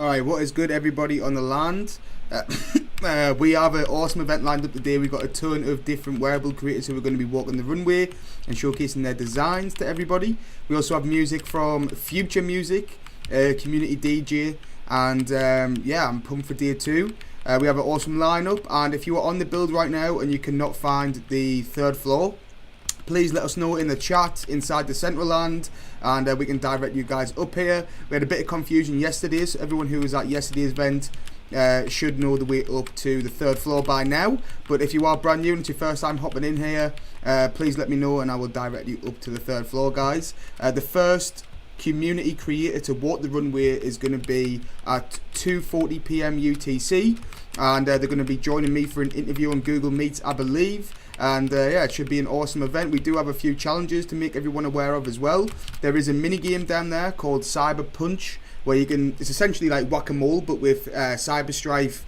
Alright, what is good, everybody on the land? We have an awesome event lined up today. We've got a ton of different wearable creators who are going to be walking the runway and showcasing their designs to everybody. We also have music from Future Music, community DJ, and yeah, I'm pumped for day 2. We have an awesome lineup, and if you are on the build right now and you cannot find the 3rd floor, please let us know in the chat inside the Central Land, and we can direct you guys up here. We had a bit of confusion yesterday, so everyone who was at yesterday's event should know the way up to the 3rd floor by now. But if you are brand new and it's your first time hopping in here, please let me know and I will direct you up to the 3rd floor, guys. The first community creator to walk the runway is going to be at 2:40 PM UTC, and they're going to be joining me for an interview on Google Meet, I believe. And yeah, it should be an awesome event. We do have a few challenges to make everyone aware of as well. There is a mini game down there called Cyber Punch, where you can, it's essentially like whack-a-mole but with Cyberstrife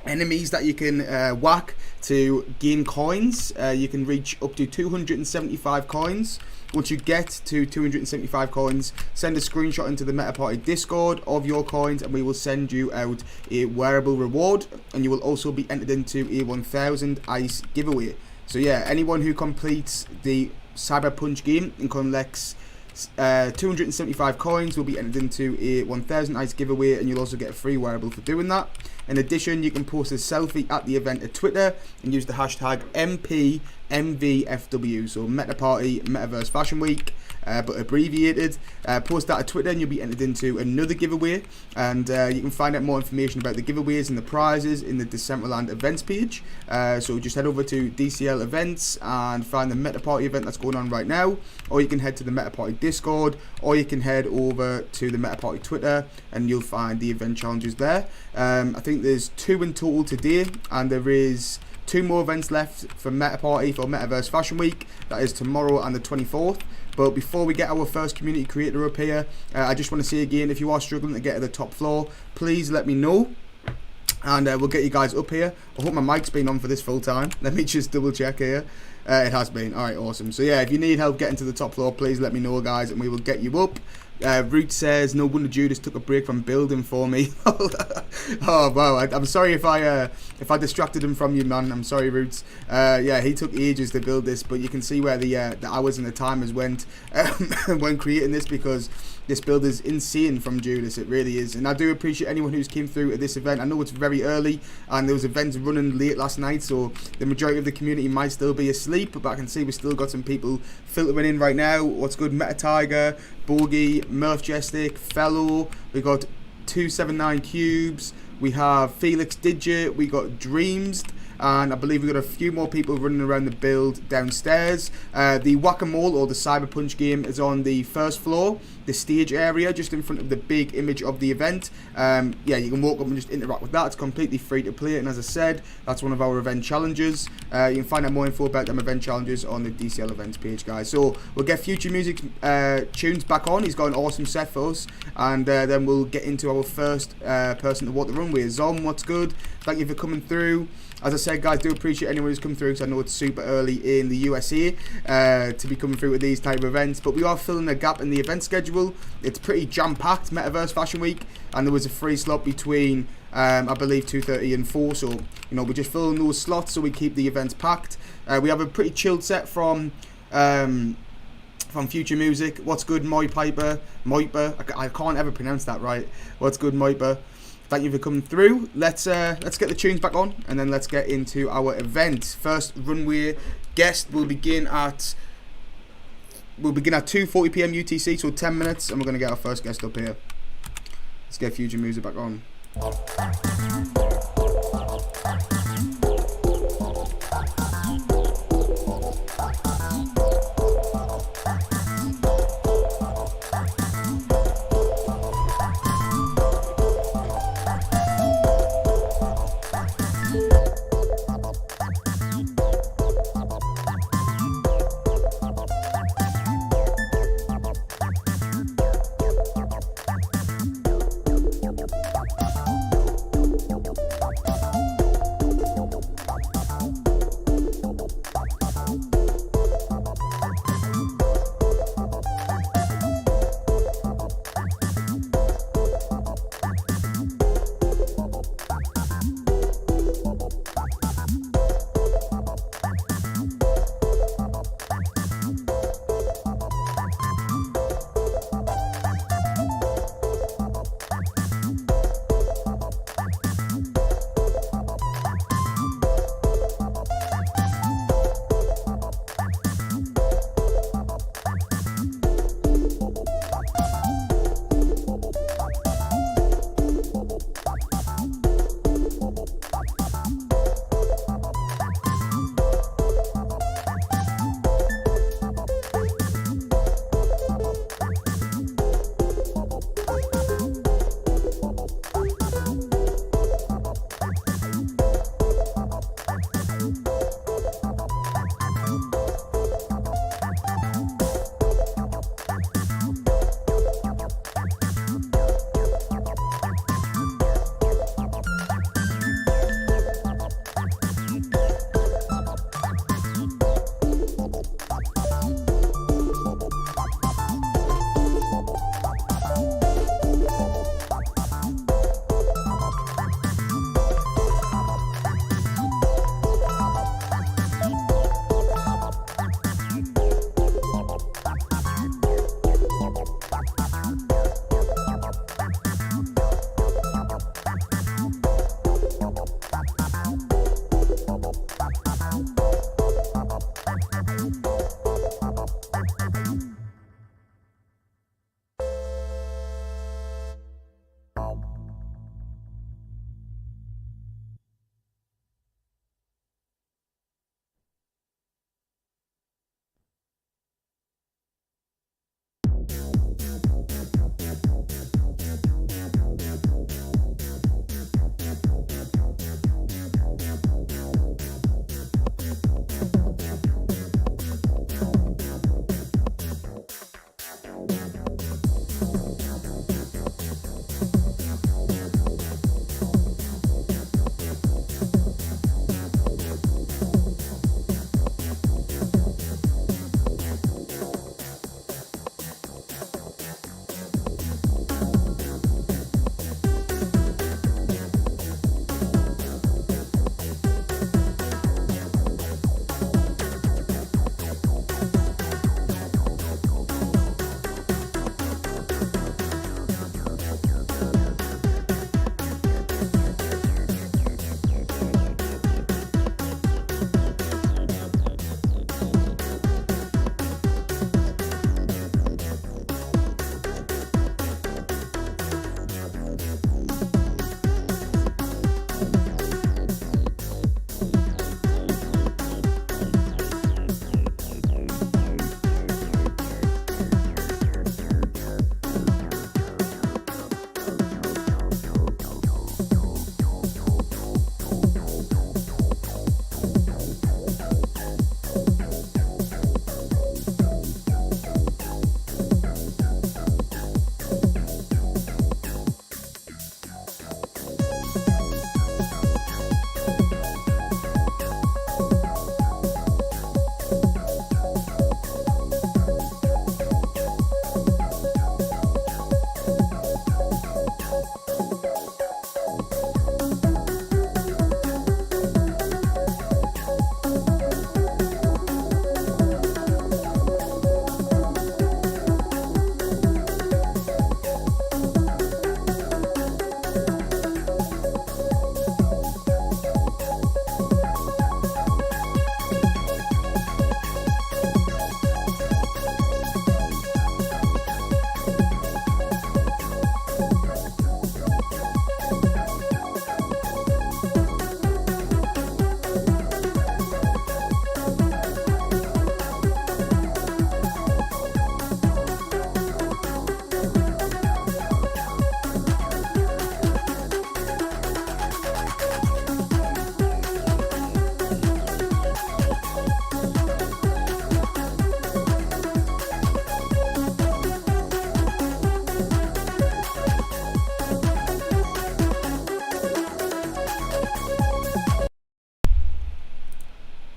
enemies that you can whack to gain coins. You can reach up to 275 coins. Once you get to 275 coins, send a screenshot into the Meta Party Discord of your coins and we will send you out a wearable reward, and you will also be entered into a 1000 ice giveaway. So yeah, anyone who completes the Cyber Punch game and collects 275 coins will be entered into a 1000 ice giveaway, and you'll also get a free wearable for doing that. In addition, you can post a selfie at the event at Twitter and use the hashtag MPMVFW, so Meta Party Metaverse Fashion Week, but abbreviated. Post that at Twitter and you'll be entered into another giveaway, and you can find out more information about the giveaways and the prizes in the Decentraland events page. So just head over to DCL events and find the Meta Party event that's going on right now, or you can head to the Meta Party Discord, or you can head over to the Meta Party Twitter and you'll find the event challenges there. I think there's 2 in total today, and there is 2 more events left for Meta Party for Metaverse Fashion Week. That is tomorrow and the 24th. But before we get our first community creator up here, I just want to say again, if you are struggling to get to the top floor, please let me know, and we'll get you guys up here. I hope my mic's been on for this full time. Let me just double check here. It has been. Alright, awesome. So yeah, if you need help getting to the top floor, please let me know, guys, and we will get you up. Root says, no wonder Judas took a break from building for me. Oh wow, I'm sorry if I distracted him from you, man. I'm sorry, Roots. Yeah, he took ages to build this, but you can see where the hours and the timers went when creating this, because this build is insane from Judas. It really is. And I do appreciate anyone who's came through at this event. I know it's very early and there was events running late last night, so the majority of the community might still be asleep, but I can see we've still got some people filtering in right now. What's good? Meta Tiger, Bogey, Murphjestic, Fellow, we got 279 Cubes, we have Felix Digit, we got Dreams, and I believe we've got a few more people running around the build downstairs. The Whack-A-Mole or the Cyber Punch game is on the 1st floor, the stage area, just in front of the big image of the event. Yeah, you can walk up and just interact with that. It's completely free to play, and as I said, that's one of our event challenges. You can find out more info about them event challenges on the DCL events page, guys. So we'll get Future Music tunes back on. He's got an awesome set for us, and then we'll get into our first person to walk the runway. Zom, what's good? Thank you for coming through. As I said, guys, do appreciate anyone who's come through, because I know it's super early in the USA to be coming through with these type of events, but we are filling a gap in the event schedule. It's pretty jam-packed, Metaverse Fashion Week, and there was a free slot between I believe 2:30 and 4, so you know, we're just filling those slots so we keep the events packed. We have a pretty chilled set from Future Music. What's good, Moiper? I can't ever pronounce that right. What's good, Moiper? Thank you for coming through. Let's get the tunes back on, and then let's get into our event. First runway guest will begin at 2:40 PM UTC, so 10 minutes, and we're gonna get our first guest up here. Let's get Future Music back on.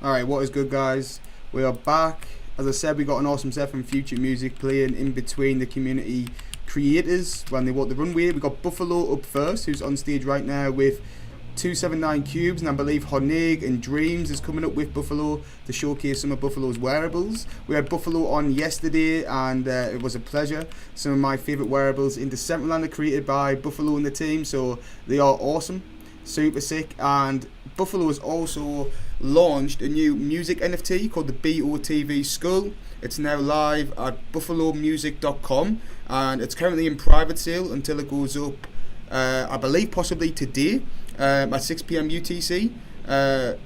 Alright, what is good, guys? We are back. As I said, we got an awesome set from Future Music playing in between the community creators when they walk the runway. We got Buffalo up first, who's on stage right now with 279 cubes, and I believe Honig and Dreams is coming up with Buffalo to showcase some of Buffalo's wearables. We had Buffalo on yesterday, and it was a pleasure. Some of my favourite wearables in Decentraland are created by Buffalo and the team, so they are awesome, super sick. And Buffalo has also launched a new music NFT called the BOTV Skull. It's now live at buffalomusic.com, and it's currently in private sale until it goes up, I believe possibly today, at 6 p.m. UTC,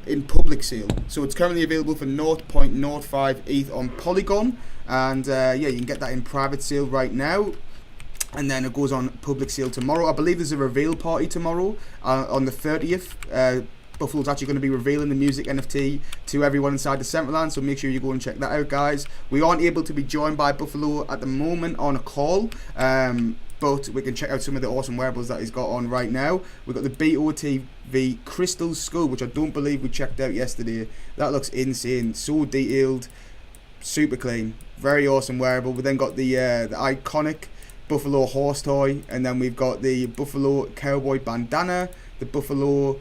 in public sale. So it's currently available for 0.05 ETH on Polygon, and yeah, you can get that in private sale right now, and then it goes on public sale tomorrow. I believe there's a reveal party tomorrow on the 30th. Buffalo's actually going to be revealing the music NFT to everyone inside Decentraland, so make sure you go and check that out, guys. We aren't able to be joined by Buffalo at the moment on a call, but we can check out some of the awesome wearables that he's got on right now. We've got the BOTV Crystal Skull, which I don't believe we checked out yesterday. That looks insane, so detailed, super clean, very awesome wearable. We then got the iconic Buffalo horse toy, and then we've got the Buffalo cowboy bandana, the Buffalo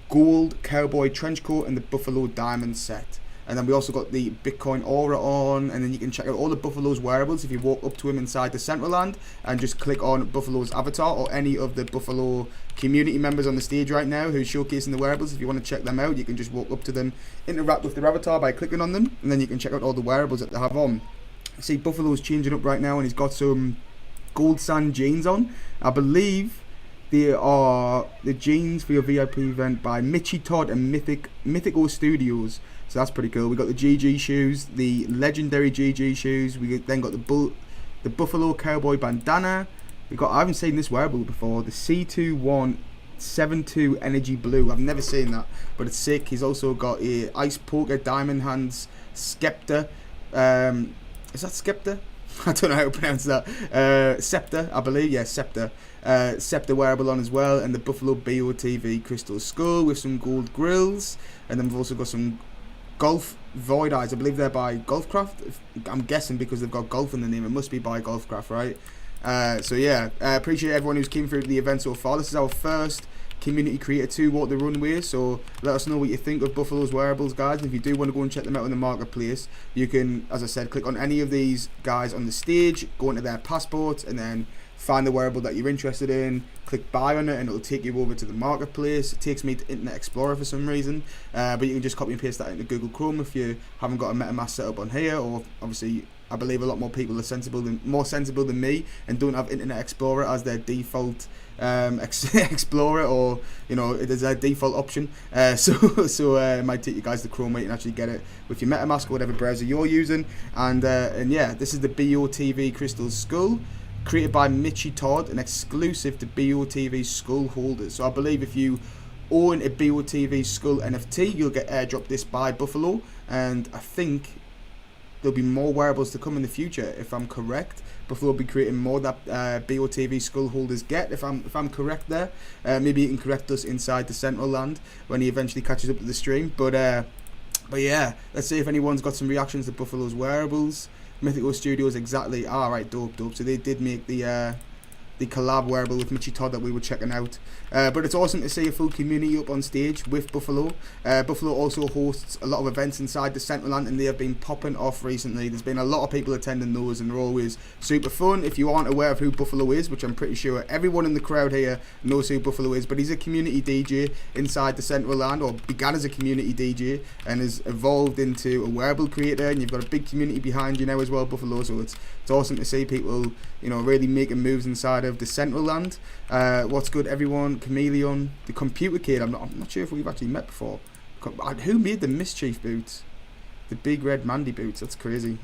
gold cowboy trench coat, and the Buffalo diamond set. And then we also got the Bitcoin aura on, and then you can check out all the Buffalo's wearables if you walk up to him inside Decentraland and just click on Buffalo's avatar, or any of the Buffalo community members on the stage right now who's showcasing the wearables. If you want to check them out, you can just walk up to them, interact with their avatar by clicking on them, and then you can check out all the wearables that they have on. See, Buffalo's changing up right now, and he's got some gold sand jeans on. I believe they are the jeans for your VIP event by Mitchy Todd and Mythico Studios. So that's pretty cool. We got the GG shoes, the legendary GG shoes. We then got the Buffalo cowboy bandana. I haven't seen this wearable before. The C2172 Energy Blue. I've never seen that, but it's sick. He's also got a Ice Poker Diamond Hands Skepta. Is that Skepta? I don't know how to pronounce that. Scepter, I believe. Yeah, Scepter. Scepter wearable on as well, and the Buffalo BOTV Crystal Skull with some gold grills. And then we've also got some Golf Void Eyes. I believe they're by Golfcraft. I'm guessing because they've got golf in the name, it must be by Golfcraft, right? So yeah, appreciate everyone who's came through the event so far. This is our first community creator to walk the runway, so let us know what you think of Buffalo's wearables, guys. And if you do want to go and check them out in the marketplace, you can, as I said, click on any of these guys on the stage, go into their passports, and then find the wearable that you're interested in, click buy on it, and it'll take you over to the marketplace. It takes me to Internet Explorer for some reason, but you can just copy and paste that into Google Chrome if you haven't got a MetaMask set up on here, or obviously I believe a lot more people are more sensible than me and don't have Internet Explorer as their default Explorer, or you know, it is their default option. So it might take you guys to Chrome where you can actually get it with your MetaMask or whatever browser you're using. And yeah, this is the BOTV Crystal Skull, created by Mitchy Todd and exclusive to BOTV Skull holders. So I believe if you own a BOTV Skull NFT, you'll get airdropped this by Buffalo, and I think there'll be more wearables to come in the future, if I'm correct. Buffalo will be creating more that BOTV Skull holders get, if I'm correct there. Maybe you can correct us inside Decentraland when he eventually catches up to the stream. But yeah, let's see if anyone's got some reactions to Buffalo's wearables. Mythical Studios, exactly. Alright, dope. So they did make the collab wearable with Mitchy Todd that we were checking out. But it's awesome to see a full community up on stage with Buffalo. Buffalo also hosts a lot of events inside Decentraland, and they have been popping off recently. There's been a lot of people attending those, and they're always super fun. If you aren't aware of who Buffalo is, which I'm pretty sure everyone in the crowd here knows who Buffalo is, but he's a community DJ inside Decentraland, or began as a community DJ and has evolved into a wearable creator, and you've got a big community behind you now as well, Buffalo. So it's awesome to see people, you know, really making moves inside of Decentraland. What's good, everyone? Chameleon, the Computer Kid. I'm not sure if we've actually met before. Who made the Mischief boots? The big red Mandy boots. That's crazy.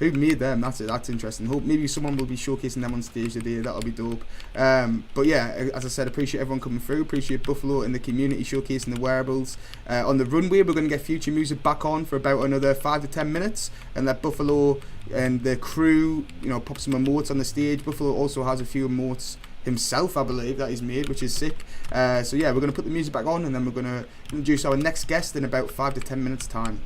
Who made them? That's interesting. Hope maybe someone will be showcasing them on stage today. That'll be dope. But yeah, as I said, appreciate everyone coming through. Appreciate Buffalo and the community showcasing the wearables. On the runway, we're going to get Future Music back on for about another 5 to 10 minutes, and let Buffalo and the crew, you know, pop some emotes on the stage. Buffalo also has a few emotes himself, I believe, that he's made, which is sick. So yeah, we're going to put the music back on, and then we're going to introduce our next guest in about 5 to 10 minutes time.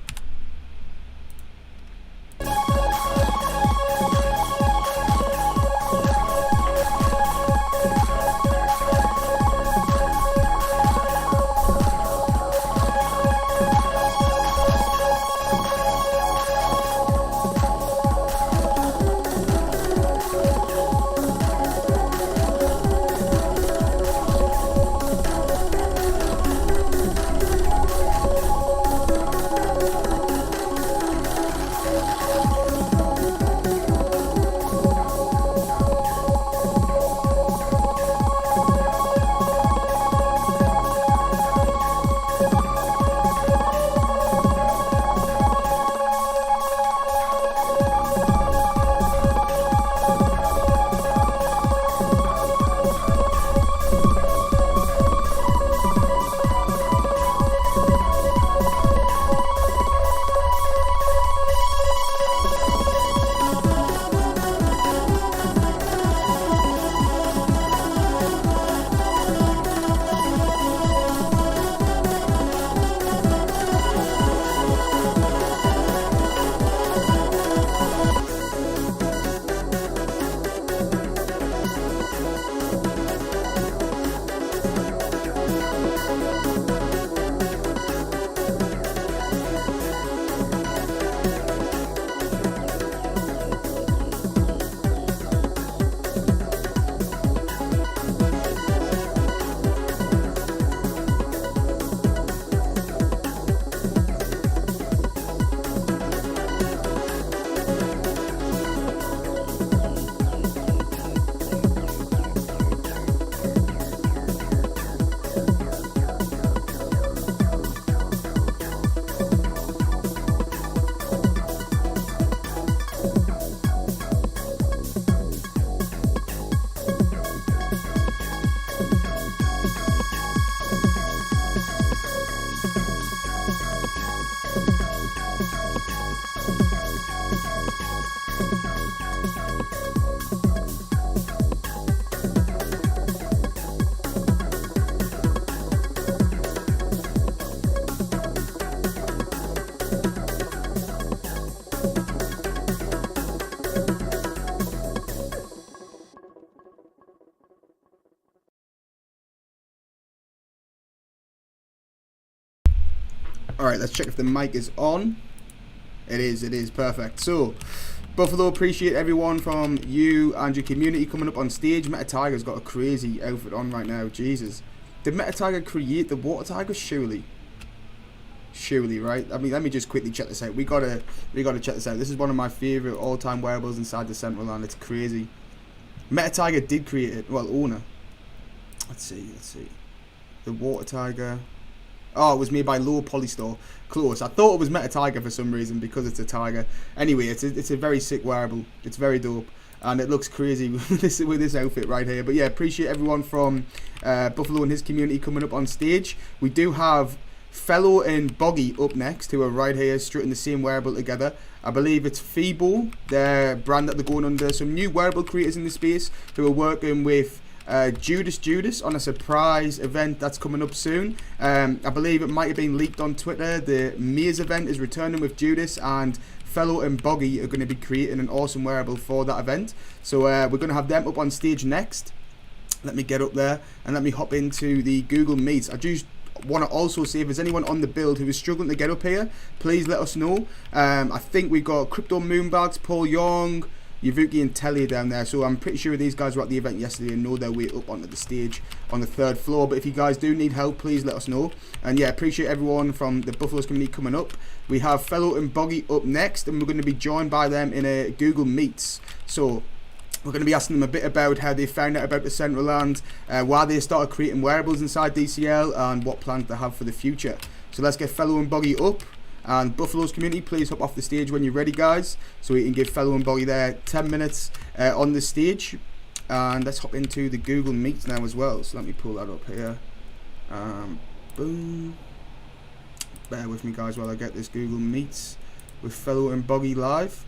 Alright, let's check if the mic is on. It is, perfect. So, Buffalo, appreciate everyone from you and your community coming up on stage. Meta Tiger's got a crazy outfit on right now, Jesus. Did Meta Tiger create the Water Tiger? Surely, right? I mean, let me just quickly check this out. We gotta check this out. This is one of my favorite all-time wearables inside the Central Land. It's crazy. Meta Tiger did create it. Well, owner. Let's see. The Water Tiger. Oh, it was made by Low Polystore. Close. I thought it was Meta Tiger for some reason because it's a tiger. Anyway, it's a very sick wearable. It's very dope, and it looks crazy with this outfit right here. But yeah, appreciate everyone from Buffalo and his community coming up on stage. We do have Fellow and Boggy up next, who are right here strutting the same wearable together. I believe it's Feeble, their brand that they're going under. Some new wearable creators in the space who are working with Judas on a surprise event that's coming up soon. I believe it might have been leaked on Twitter. The Maze event is returning with Judas, and Fellow and Boggy are going to be creating an awesome wearable for that event. So we're going to have them up on stage next. Let me get up there and let me hop into the Google Meets. I just want to also say, if there's anyone on the build who is struggling to get up here, please let us know. I think we got Crypto Moonbags, Paul Young, Yavuki and Telly down there, so I'm pretty sure these guys were at the event yesterday and know their way up onto the stage on the 3rd floor. But if you guys do need help, please let us know. And yeah, appreciate everyone from the Buffalo's community coming up. We have Fellow and Boggy up next, and we're going to be joined by them in a Google Meets. So we're going to be asking them a bit about how they found out about the Central Land, why they started creating wearables inside DCL, and what plans they have for the future. So let's get Fellow and Boggy up. And Buffalo's community, please hop off the stage when you're ready, guys, so we can give Fellow and Boggy there 10 minutes on the stage. And let's hop into the Google Meets now as well. So let me pull that up here. Boom. Bear with me, guys, while I get this Google Meets with Fellow and Boggy live.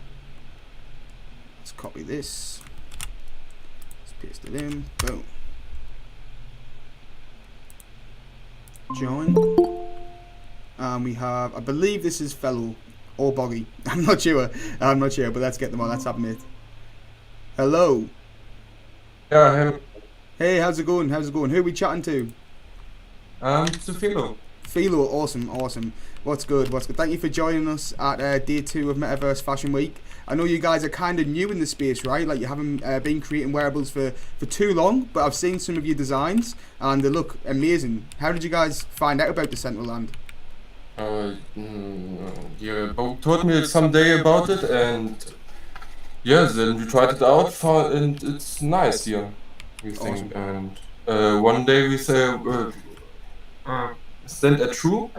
Let's copy this. Let's paste it in. Boom. Join. And we have, I believe this is Fellow or Boggy. I'm not sure, but let's get them on. Let's have it. Hello. Yeah, him. Hey, how's it going? Who are we chatting to? It's a Philo. Philo, awesome. What's good? Thank you for joining us at day 2 of Metaverse Fashion Week. I know you guys are kind of new in the space, right? Like you haven't been creating wearables for too long, but I've seen some of your designs and they look amazing. How did you guys find out about Decentraland? Yeah, Bob told me someday about it, and yeah, then we tried it out, and it's nice here, we think. Awesome. And one day we say, send a troop.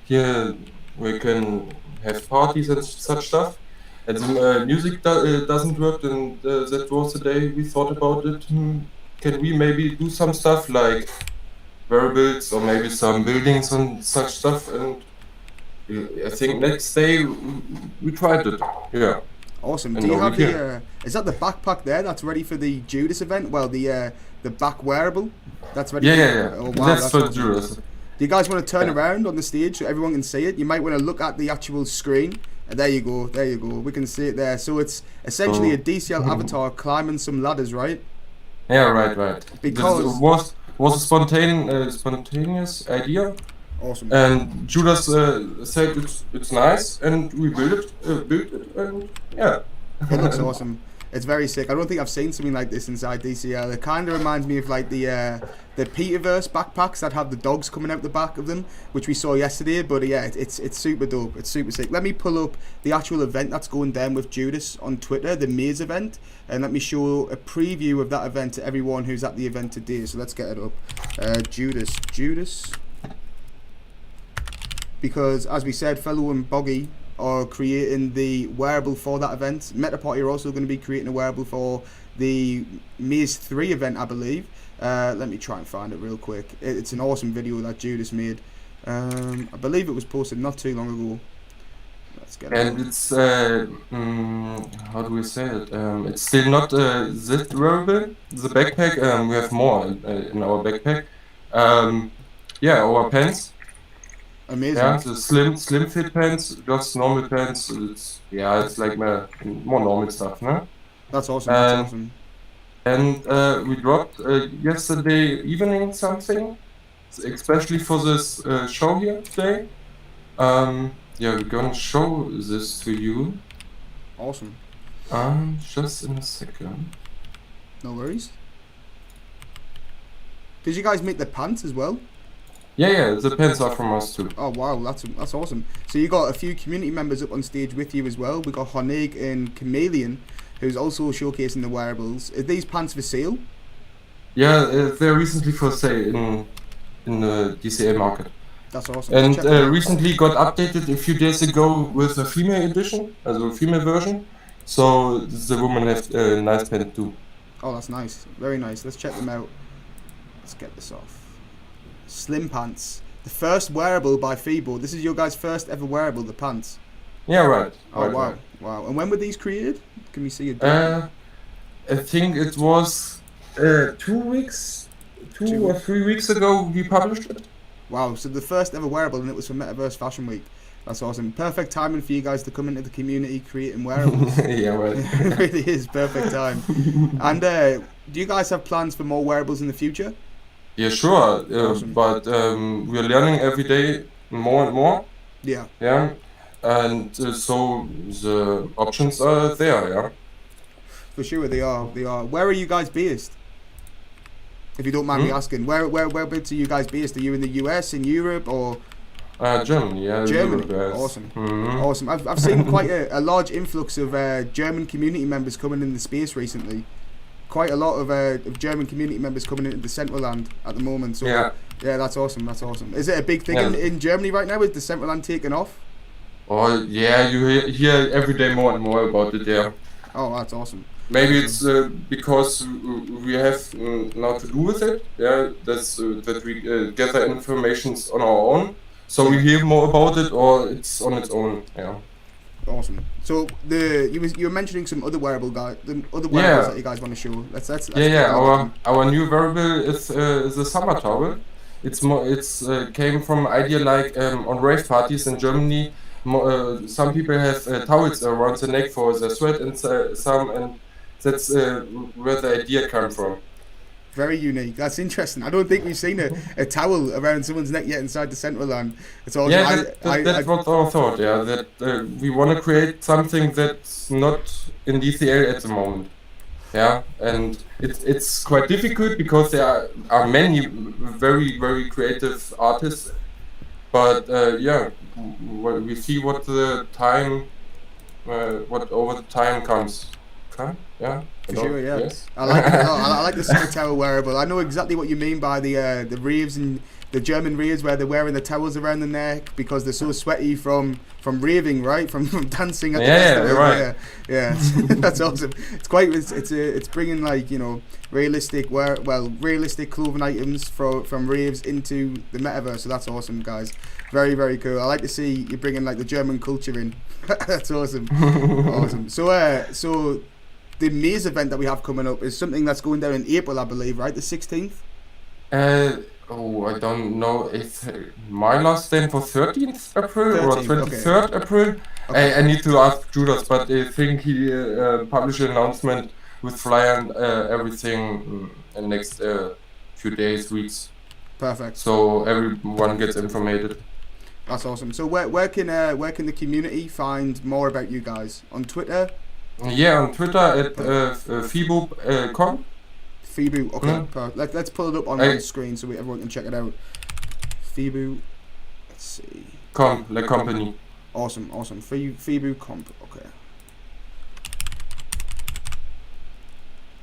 Here we can have parties and such stuff. And the music doesn't work, and that was the day we thought about it. Can we maybe do some stuff like wearables or maybe some buildings and such stuff? And I think next day we tried it. Yeah. Awesome. And Do you over have here. is that the backpack there that's ready for the Judas event? Well, the back wearable that's ready. Yeah. Oh wow, That's for awesome. Judas. Do you guys want to turn Yeah. around on the stage so everyone can see it? You might want to look at the actual screen. There you go. We can see it there. So it's essentially a DCL avatar climbing some ladders, right? Yeah, right. Because This was a spontaneous idea, awesome. and Judas said it's nice, and we built it, and yeah. It looks awesome. It's very sick. I don't think I've seen something like this inside DCL. It kind of reminds me of like the Peterverse backpacks that have the dogs coming out the back of them, which we saw yesterday. But yeah, it's super dope. It's super sick. Let me pull up the actual event that's going down with Judas on Twitter, the Maze event, and let me show a preview of that event to everyone who's at the event today. So let's get it up. Judas. Because as we said, Fellow and Boggy are creating the wearable for that event. Metaparty are also going to be creating a wearable for the Maze 3 event, I believe. Let me try and find it real quick. It's an awesome video that Judas made. I believe it was posted not too long ago. Let's get it. And it's how do we say it? It's still not that wearable. The backpack, we have more in our backpack. Yeah, our pants. Amazing. Yeah, the slim fit pants, just normal pants. It's like more normal stuff, no? That's awesome. And we dropped yesterday evening something, especially for this show here today. Yeah, we're gonna show this to you. Awesome. Just in a second. No worries. Did you guys make the pants as well? Yeah, the pants are from us too. Oh wow, that's awesome. So you got a few community members up on stage with you as well. We got Honig and Chameleon, who's also showcasing the wearables. Are these pants for sale? Yeah, they're recently for sale in the DCA market. That's awesome. And Check it out. recently got updated a few days ago with a female edition, as a female version. So the woman has a nice pant too. Oh, that's nice. Very nice. Let's check them out. Let's get this off. Slim pants. The first wearable by Feebo. This is your guys' first ever wearable, the pants. Yeah, right. Oh wow, Right. wow. And when were these created? Can we see a date? I think it was 2 weeks, 2 or 3 weeks ago we published it. Wow, so the first ever wearable, and it was for Metaverse Fashion Week. That's awesome. Perfect timing for you guys to come into the community creating wearables. Yeah, right. It really is perfect time. And do you guys have plans for more wearables in the future? Yeah, sure. Awesome. But we're learning every day more and more. Yeah. Yeah. And so the options are there, yeah. For sure, they are. Where are you guys based? If you don't mind me asking, whereabouts are you guys based? Are you in the US, in Europe, or Germany? Yeah, Germany? Europe, yes. Awesome, Mhm. awesome. I've seen quite a large influx of German community members coming in the space recently. Quite a lot of German community members coming into Decentraland at the moment. So Yeah. that's awesome. Is it a big thing in Germany right now? Is Decentraland taking off? Oh, yeah, you hear every day more and more about it, yeah. Oh, that's awesome. Maybe it's because we have now to do with it, yeah, that we gather information on our own, so we hear more about it, or it's on its own, yeah. Awesome. So you were mentioning some other wearables that you guys want to show. Let's Yeah, our new wearable is the summer towel. it's came from idea like on rave parties in Germany. Some people have towels around the neck for the sweat, and some, and that's where the idea come from. Very unique. That's interesting. I don't think we've seen a towel around someone's neck yet inside the Central Land. It's all Yeah, that's what our thought. Yeah, that we want to create something that's not in DCL at the moment. Yeah, and it's quite difficult because there are many very creative artists, but yeah, we see what the time, what over the time comes. Okay? Yeah. For sure, yeah. Yes. I like I like the Super Towel wearable. I know exactly what you mean by the raves and the German raves where they're wearing the towels around the neck because they're so sweaty from raving, right? From dancing at the festival. Right. Yeah. That's awesome. It's bringing like, you know, realistic clothing items from raves into the metaverse. So that's awesome, guys. Very, very cool. I like to see you bringing like the German culture in. That's awesome. Awesome. So the Maze event that we have coming up is something that's going down in April, I believe, right? The 16th? I don't know if my last stand for 13th April or 23rd okay. April. Okay. I need to ask Judas, but I think he published an announcement with flyer and everything in the next few days, weeks. Perfect. So everyone gets informated. That's awesome. So where can the community find more about you guys? On Twitter? Yeah, on Twitter at Fibu.com. Fibu, okay. Let's pull it up on one screen so everyone can check it out. Fibu, let's see. The company. Awesome. Fibu Comp, okay.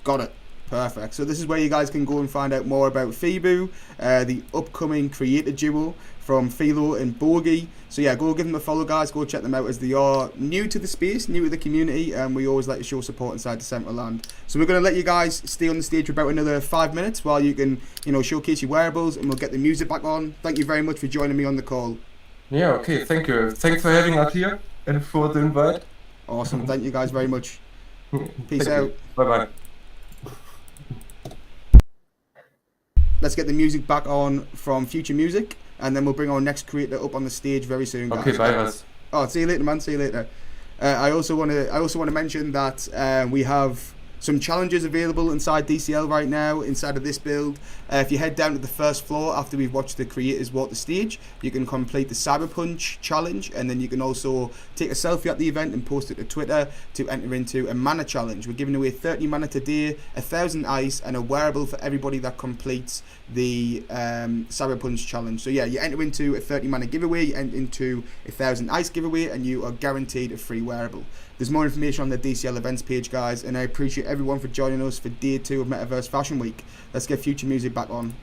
Got it. Perfect. So this is where you guys can go and find out more about Fibu, the upcoming creator duo from Philo and Bogey. So yeah, go give them a follow, guys. Go check them out as they are new to the space, new to the community, and we always like to show support inside the Central Land. So we're going to let you guys stay on the stage for about another 5 minutes while you can, you know, showcase your wearables, and we'll get the music back on. Thank you very much for joining me on the call. Yeah, okay, thank you. Thanks for having us here and for the invite. Awesome. Thank you guys very much. Peace out. Bye-bye. Let's get the music back on from Future Music, and then we'll bring our next creator up on the stage very soon, guys. Okay, bye, guys. Oh, see you later, man. See you later. I also want to mention that we have some challenges available inside DCL right now, inside of this build. If you head down to the first floor after we've watched the creators walk the stage, you can complete the Cyberpunch challenge, and then you can also take a selfie at the event and post it to Twitter to enter into a mana challenge. We're giving away 30 mana today, 1,000 ice, and a wearable for everybody that completes the Cyberpunch challenge. So yeah, you enter into a 30 mana giveaway, you enter into a 1,000 ice giveaway, and you are guaranteed a free wearable. There's more information on the DCL events page, guys, and I appreciate everyone for joining us for day 2 of Metaverse Fashion Week. Let's get Future Music back on.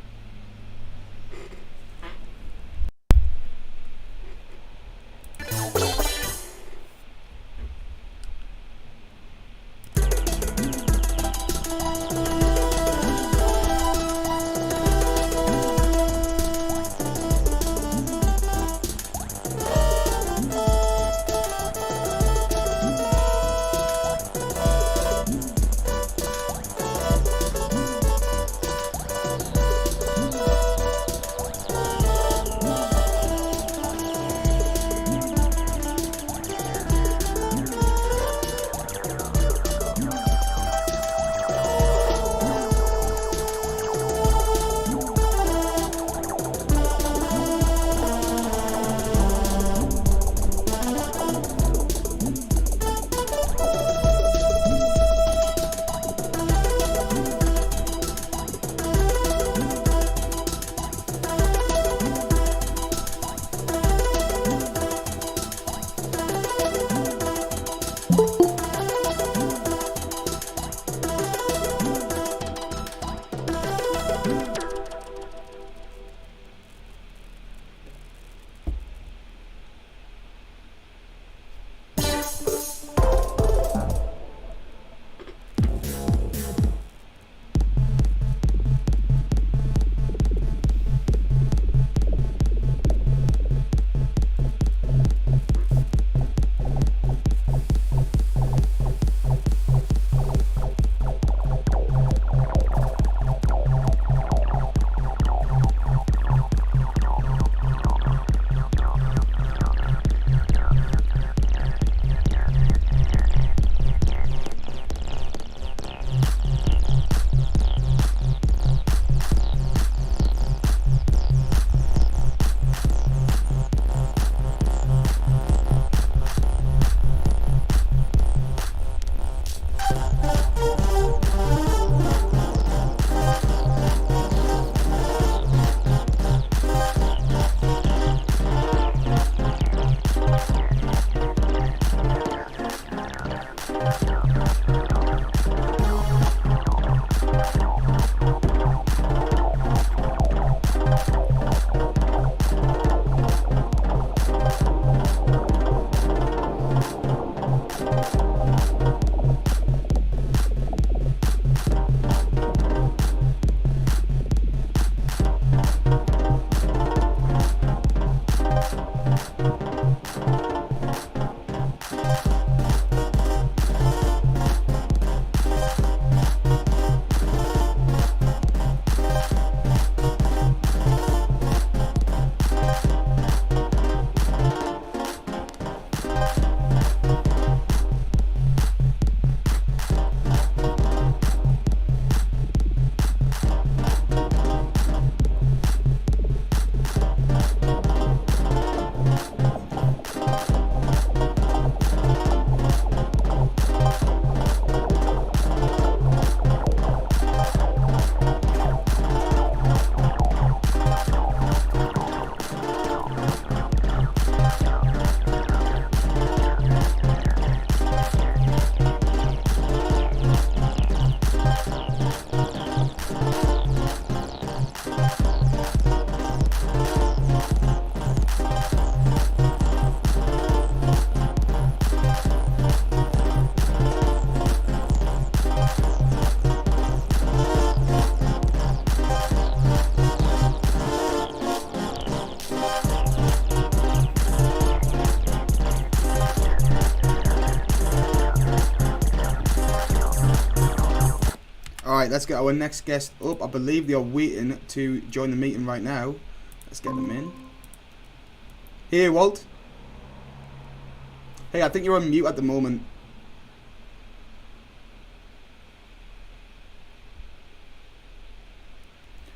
Alright, let's get our next guest up. I believe they are waiting to join the meeting right now. Let's get them in. Hey, Walt. Hey, I think you're on mute at the moment.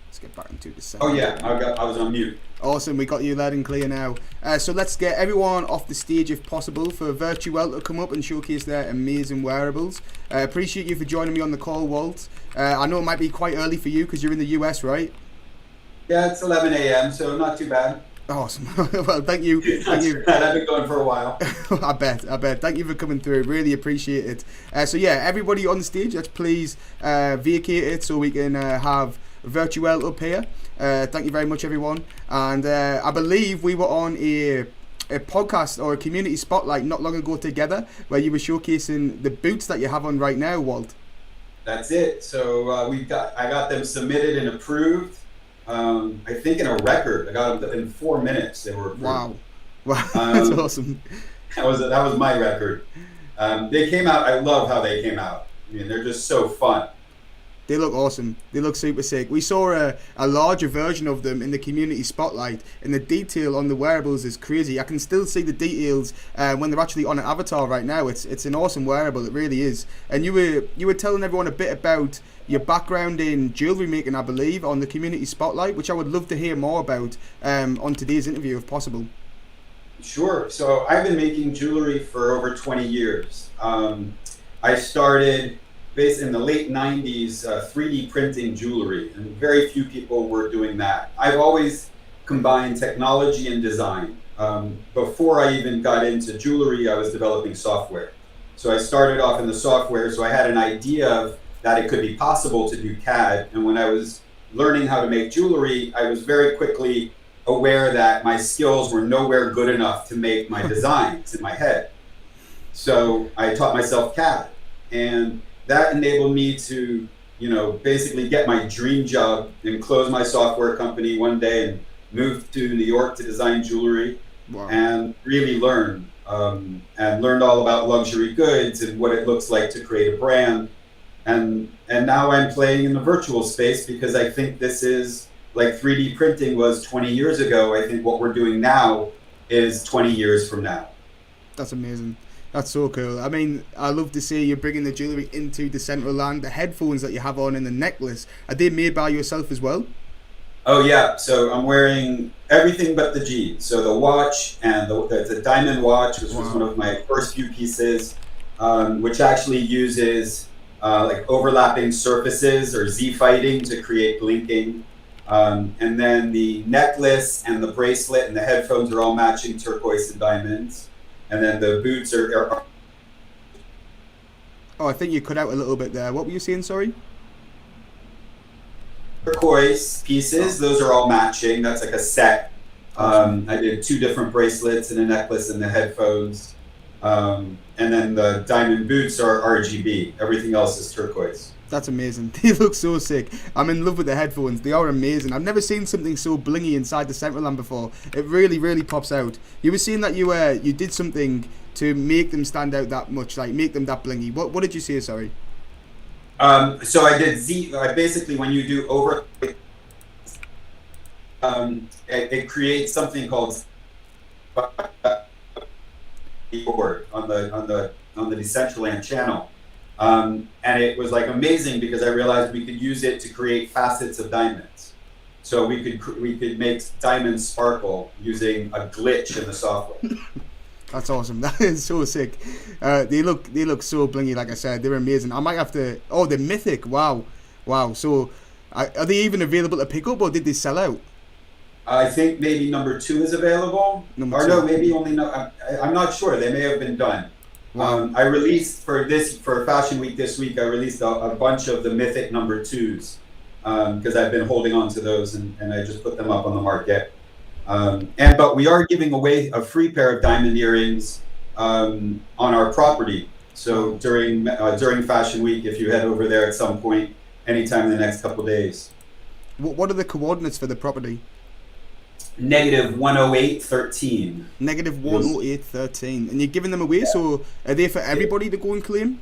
Let's get back into the sound. Oh yeah, I was on mute. Awesome, we got you loud and clear now. So let's get everyone off the stage if possible for Virtuel to come up and showcase their amazing wearables. Appreciate you for joining me on the call, Walt. I know it might be quite early for you because you're in the US, right? Yeah, it's 11 a.m., so not too bad. Awesome. Well, thank you. Not too bad. I've been going for a while. I bet. Thank you for coming through. Really appreciate it. So yeah, everybody on the stage, let's please vacate it so we can have Virtuel up here. Thank you very much, everyone. And I believe we were on a podcast or a community spotlight not long ago together, where you were showcasing the boots that you have on right now, Walt. That's it. So I got them submitted and approved. I think in a record. I got them in 4 minutes. They were approved. Wow, that's awesome. That was my record. They came out. I love how they came out. I mean, they're just so fun. They look awesome. They look super sick. We saw a larger version of them in the community spotlight, and the detail on the wearables is crazy. I can still see the details when they're actually on an avatar right now. It's an awesome wearable. It really is. And you were telling everyone a bit about your background in jewelry making, I believe, on the community spotlight, which I would love to hear more about on today's interview, if possible. Sure. So I've been making jewelry for over 20 years. I started in the late 90s, 3D printing jewelry, and very few people were doing that. I've always combined technology and design. Before I even got into jewelry, I was developing software. So I started off in the software, so I had an idea of that it could be possible to do CAD, and when I was learning how to make jewelry, I was very quickly aware that my skills were nowhere good enough to make my designs in my head. So I taught myself CAD, and that enabled me to, basically get my dream job and close my software company one day and move to New York to design jewelry. Wow. And really learn, and learned all about luxury goods and what it looks like to create a brand. And now I'm playing in the virtual space because I think this is like 3D printing was 20 years ago. I think what we're doing now is 20 years from now. That's amazing. That's so cool. I mean, I love to see you bringing the jewelry into Decentraland. The headphones that you have on and the necklace, are they made by yourself as well? Oh yeah, so I'm wearing everything but the G. So the watch and the diamond watch, which was one of my first few pieces, which actually uses like overlapping surfaces or Z-fighting to create blinking. And then the necklace and the bracelet and the headphones are all matching turquoise and diamonds. And then the boots are... Oh, I think you cut out a little bit there. What were you saying, sorry? Turquoise pieces, those are all matching. That's like a set. I did 2 different bracelets and a necklace and the headphones. And then the diamond boots are RGB. Everything else is turquoise. That's amazing. They look so sick. I'm in love with the headphones. They are amazing. I've never seen something so blingy inside the Decentraland before. It really, really pops out. You were saying that you did something to make them stand out that much, like make them that blingy. What did you say? Sorry. So I did basically, when you do over, it creates something called board on the Decentraland channel. And it was like amazing because I realized we could use it to create facets of diamonds. So we could make diamonds sparkle using a glitch in the software. That's awesome. That is so sick. They look so blingy. Like I said, they're amazing. I might have to. Oh, they're mythic. Wow. So, are they even available to pick up, or did they sell out? I think maybe number 2 is available. Number or 2. no, maybe only no. I'm not sure. They may have been done. I released for Fashion Week this week. I released a bunch of the mythic number 2s because I've been holding on to those, and I just put them up on the market. But we are giving away a free pair of diamond earrings on our property. So during Fashion Week, if you head over there at some point, anytime in the next couple of days. What are the coordinates for the property? -10813. -10813, and you're giving them away. So are they for everybody to go and claim?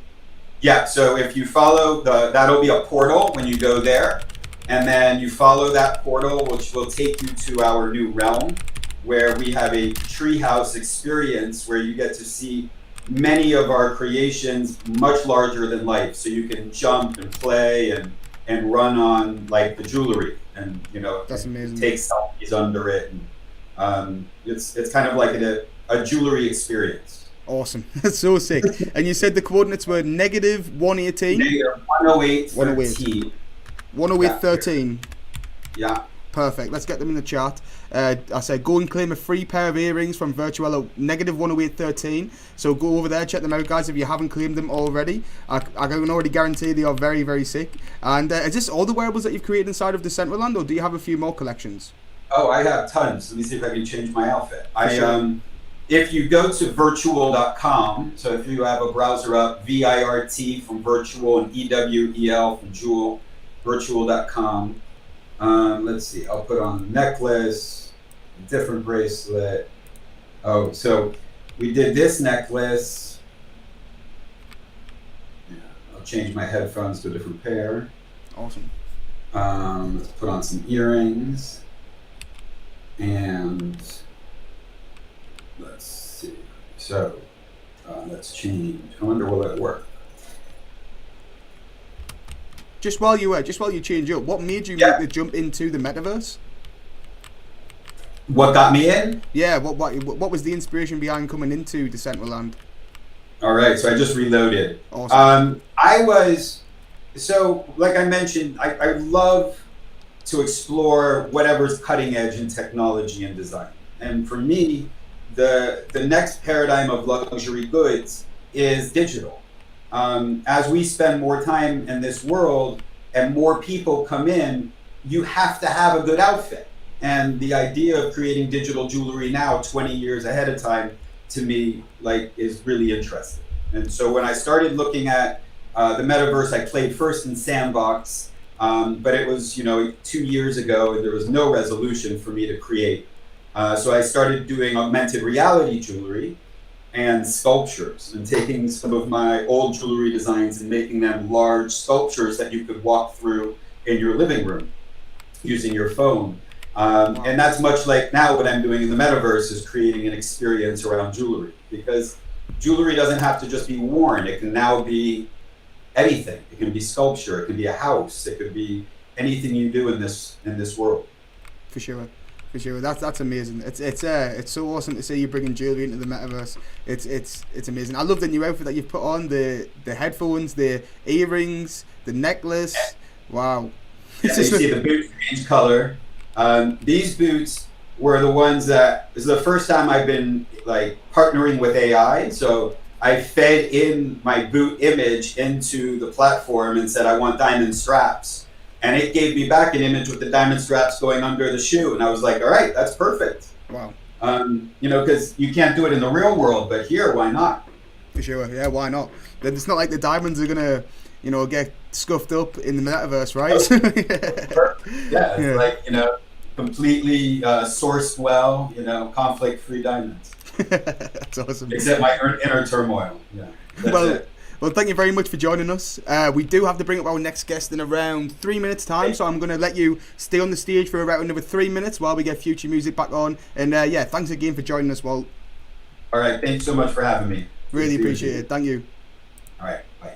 Yeah. So if you follow that'll be a portal when you go there. And then you follow that portal, which will take you to our new realm, where we have a treehouse experience where you get to see many of our creations much larger than life. So you can jump and play and run on like the jewelry, and That's amazing. Take selfies under it, and it's kind of like a jewelry experience. Awesome. That's so sick. And you said the coordinates were -118. -10813. 10813. Yeah. Perfect. Let's get them in the chat. I said go and claim a free pair of earrings from Virtuello, -10813. So go over there, check them out, guys, if you haven't claimed them already. I can already guarantee they are very, very sick. And is this all the wearables that you've created inside of the Decentraland, or do you have a few more collections? Oh, I have tons. Let me see if I can change my outfit. Sure. If you go to virtual.com, so if you have a browser up, VIRT from virtual and EWEL from jewel, virtual.com. Let's see, I'll put on the necklace, a different bracelet. Oh, so we did this necklace. Yeah, I'll change my headphones to a different pair. Awesome. Let's put on some earrings. And let's see. So let's change. I wonder will it work? Just while you change up, what made you make the jump into the metaverse? What got me in? Yeah, what was the inspiration behind coming into Decentraland? All right, so I just reloaded. Awesome. So like I mentioned, I love to explore whatever's cutting edge in technology and design. And for me, the next paradigm of luxury goods is digital. As we spend more time in this world and more people come in, you have to have a good outfit. And the idea of creating digital jewelry now, 20 years ahead of time, to me, is really interesting. And so when I started looking at the metaverse, I played first in Sandbox, but it was 2 years ago, and there was no resolution for me to create. So I started doing augmented reality jewelry and sculptures, and taking some of my old jewelry designs and making them large sculptures that you could walk through in your living room using your phone. And that's much like now what I'm doing in the metaverse is creating an experience around jewelry, because jewelry doesn't have to just be worn. It can now be anything. It can be sculpture. It can be a house. It could be anything you do in this world. For sure. That's amazing. It's so awesome to see you bringing jewelry into the metaverse. It's amazing. I love the new outfit that you've put on, the headphones, the earrings, the necklace. Wow. Yeah, you see the boots change color. These boots were the ones that this is the first time I've been partnering with AI. So I fed in my boot image into the platform and said I want diamond straps. And it gave me back an image with the diamond straps going under the shoe. And I was like, all right, that's perfect. Wow. Because you can't do it in the real world, but here, why not? For sure, yeah, why not? It's not like the diamonds are gonna get scuffed up in the metaverse, right? Yeah, it's Yeah. like, completely sourced well, conflict-free diamonds. That's awesome. Except my inner turmoil. Yeah, that's Well, it. well, thank you very much for joining us. We do have to bring up our next guest in around 3 minutes' time, so I'm going to let you stay on the stage for about another 3 minutes while we get future music back on. And yeah, thanks again for joining us, Walt. All right, thanks so much for having me. Really Good to see appreciate you. it. Thank you. All right, bye.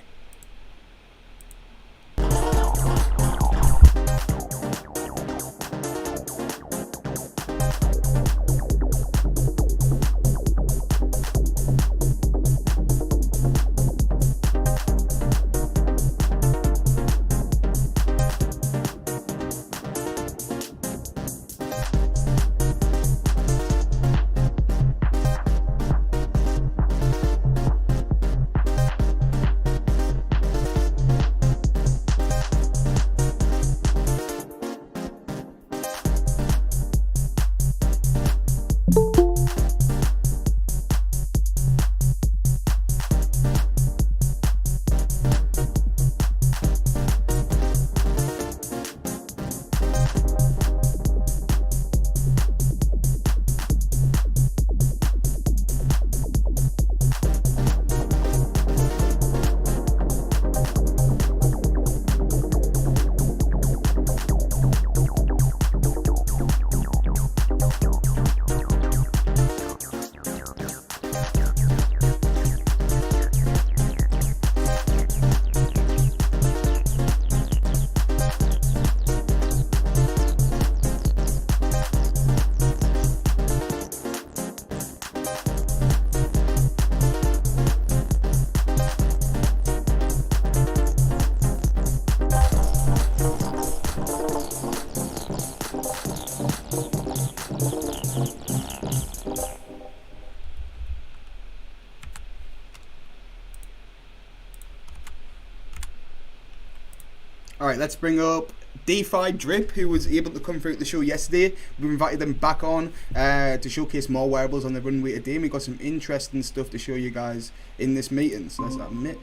All right, let's bring up DeFi Drip, who was able to come through the show yesterday. We've invited them back on to showcase more wearables on the runway today. And we've got some interesting stuff to show you guys in this meeting. So let's admit.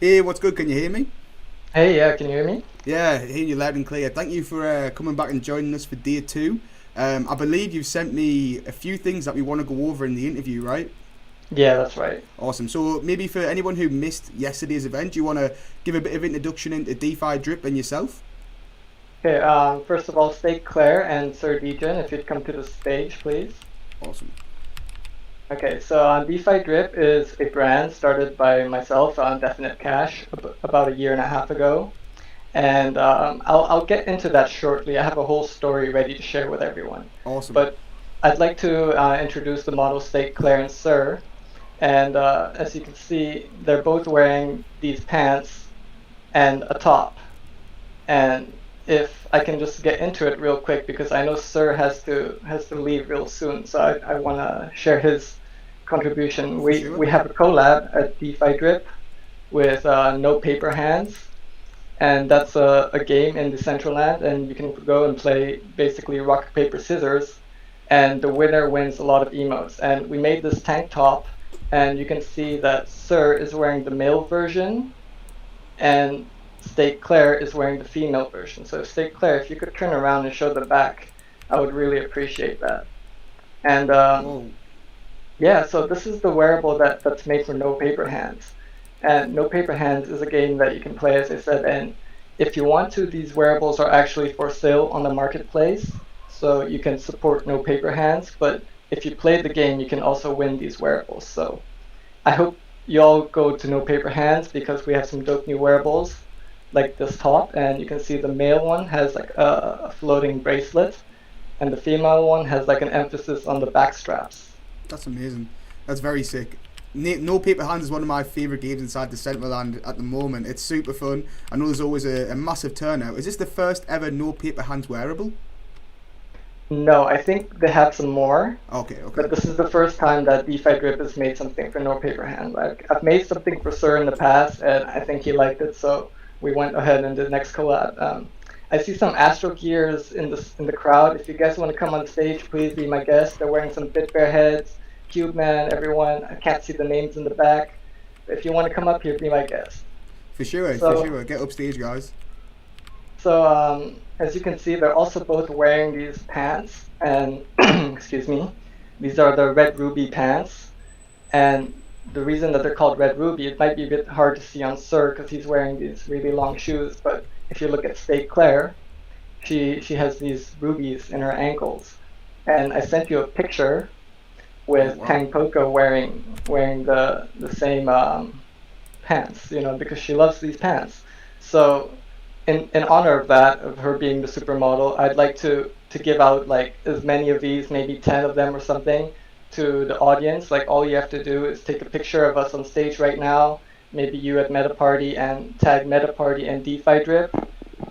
Hey, what's good? Can you hear me? Hey, yeah, can you hear me? Yeah, I hear you loud and clear. Thank you for coming back and joining us for day 2. I believe you've sent me a few things that we want to go over in the interview, right? Yeah, that's right. Awesome. So maybe for anyone who missed yesterday's event, do you want to give a bit of introduction into DeFi Drip and yourself? Okay, first of all, Steak Claire and Sir Dejan, if you'd come to the stage, please. Awesome. Okay, so DeFi Drip is a brand started by myself on Definite Cash about a year and a half ago. And I'll get into that shortly. I have a whole story ready to share with everyone. Awesome. But I'd like to introduce the model Steak Claire and Sir. And as you can see, they're both wearing these pants and a top. And if I can just get into it real quick, because I know Sir has to leave real soon, so I want to share his contribution. We have a collab at DeFi Drip with No Paper Hands, and that's a game in Decentraland, and you can go and play basically rock, paper, scissors, and the winner wins a lot of emotes. And we made this tank top, and you can see that Sir is wearing the male version, and Steak Claire is wearing the female version. So Steak Claire, if you could turn around and show the back, I would really appreciate that. And yeah, so this is the wearable that's made for No Paper Hands. And No Paper Hands is a game that you can play, as I said, and if you want to, these wearables are actually for sale on the marketplace, so you can support No Paper Hands, but if you play the game, you can also win these wearables. So I hope you all go to No Paper Hands, because we have some dope new wearables like this top, and you can see the male one has like a floating bracelet, and the female one has like an emphasis on the back straps. That's amazing. That's very sick. No Paper Hands is one of my favourite games inside the Decentraland at the moment. It's super fun. I know there's always a massive turnout. Is this the first ever No Paper Hands wearable? No, I think they have some more. Okay. But this is the first time that DeFi Drip has made something for No Paper Hand. Like, I've made something for Sir in the past, and I think he liked it, so we went ahead and did the next collab. I see some Astro Gears in the crowd. If you guys want to come on stage, please be my guest. They're wearing some BitBear heads, Cube Man, everyone. I can't see the names in the back. If you want to come up here, be my guest. For sure, So- for sure. Get upstage, guys. So as you can see, they're also both wearing these pants, and excuse me, these are the Red Ruby pants. And the reason that they're called Red Ruby, it might be a bit hard to see on Sir because he's wearing these really long shoes. But if you look at State Claire, she has these rubies in her ankles. And I sent you a picture with Oh, wow. Tang Poco wearing the same pants, you know, because she loves these pants. So in honor of that, of her being the supermodel, I'd like to give out like as many of these, maybe 10 of them or something, to the audience. Like all you have to do is take a picture of us on stage right now, maybe you at Meta Party, and tag Meta Party and DeFi Drip,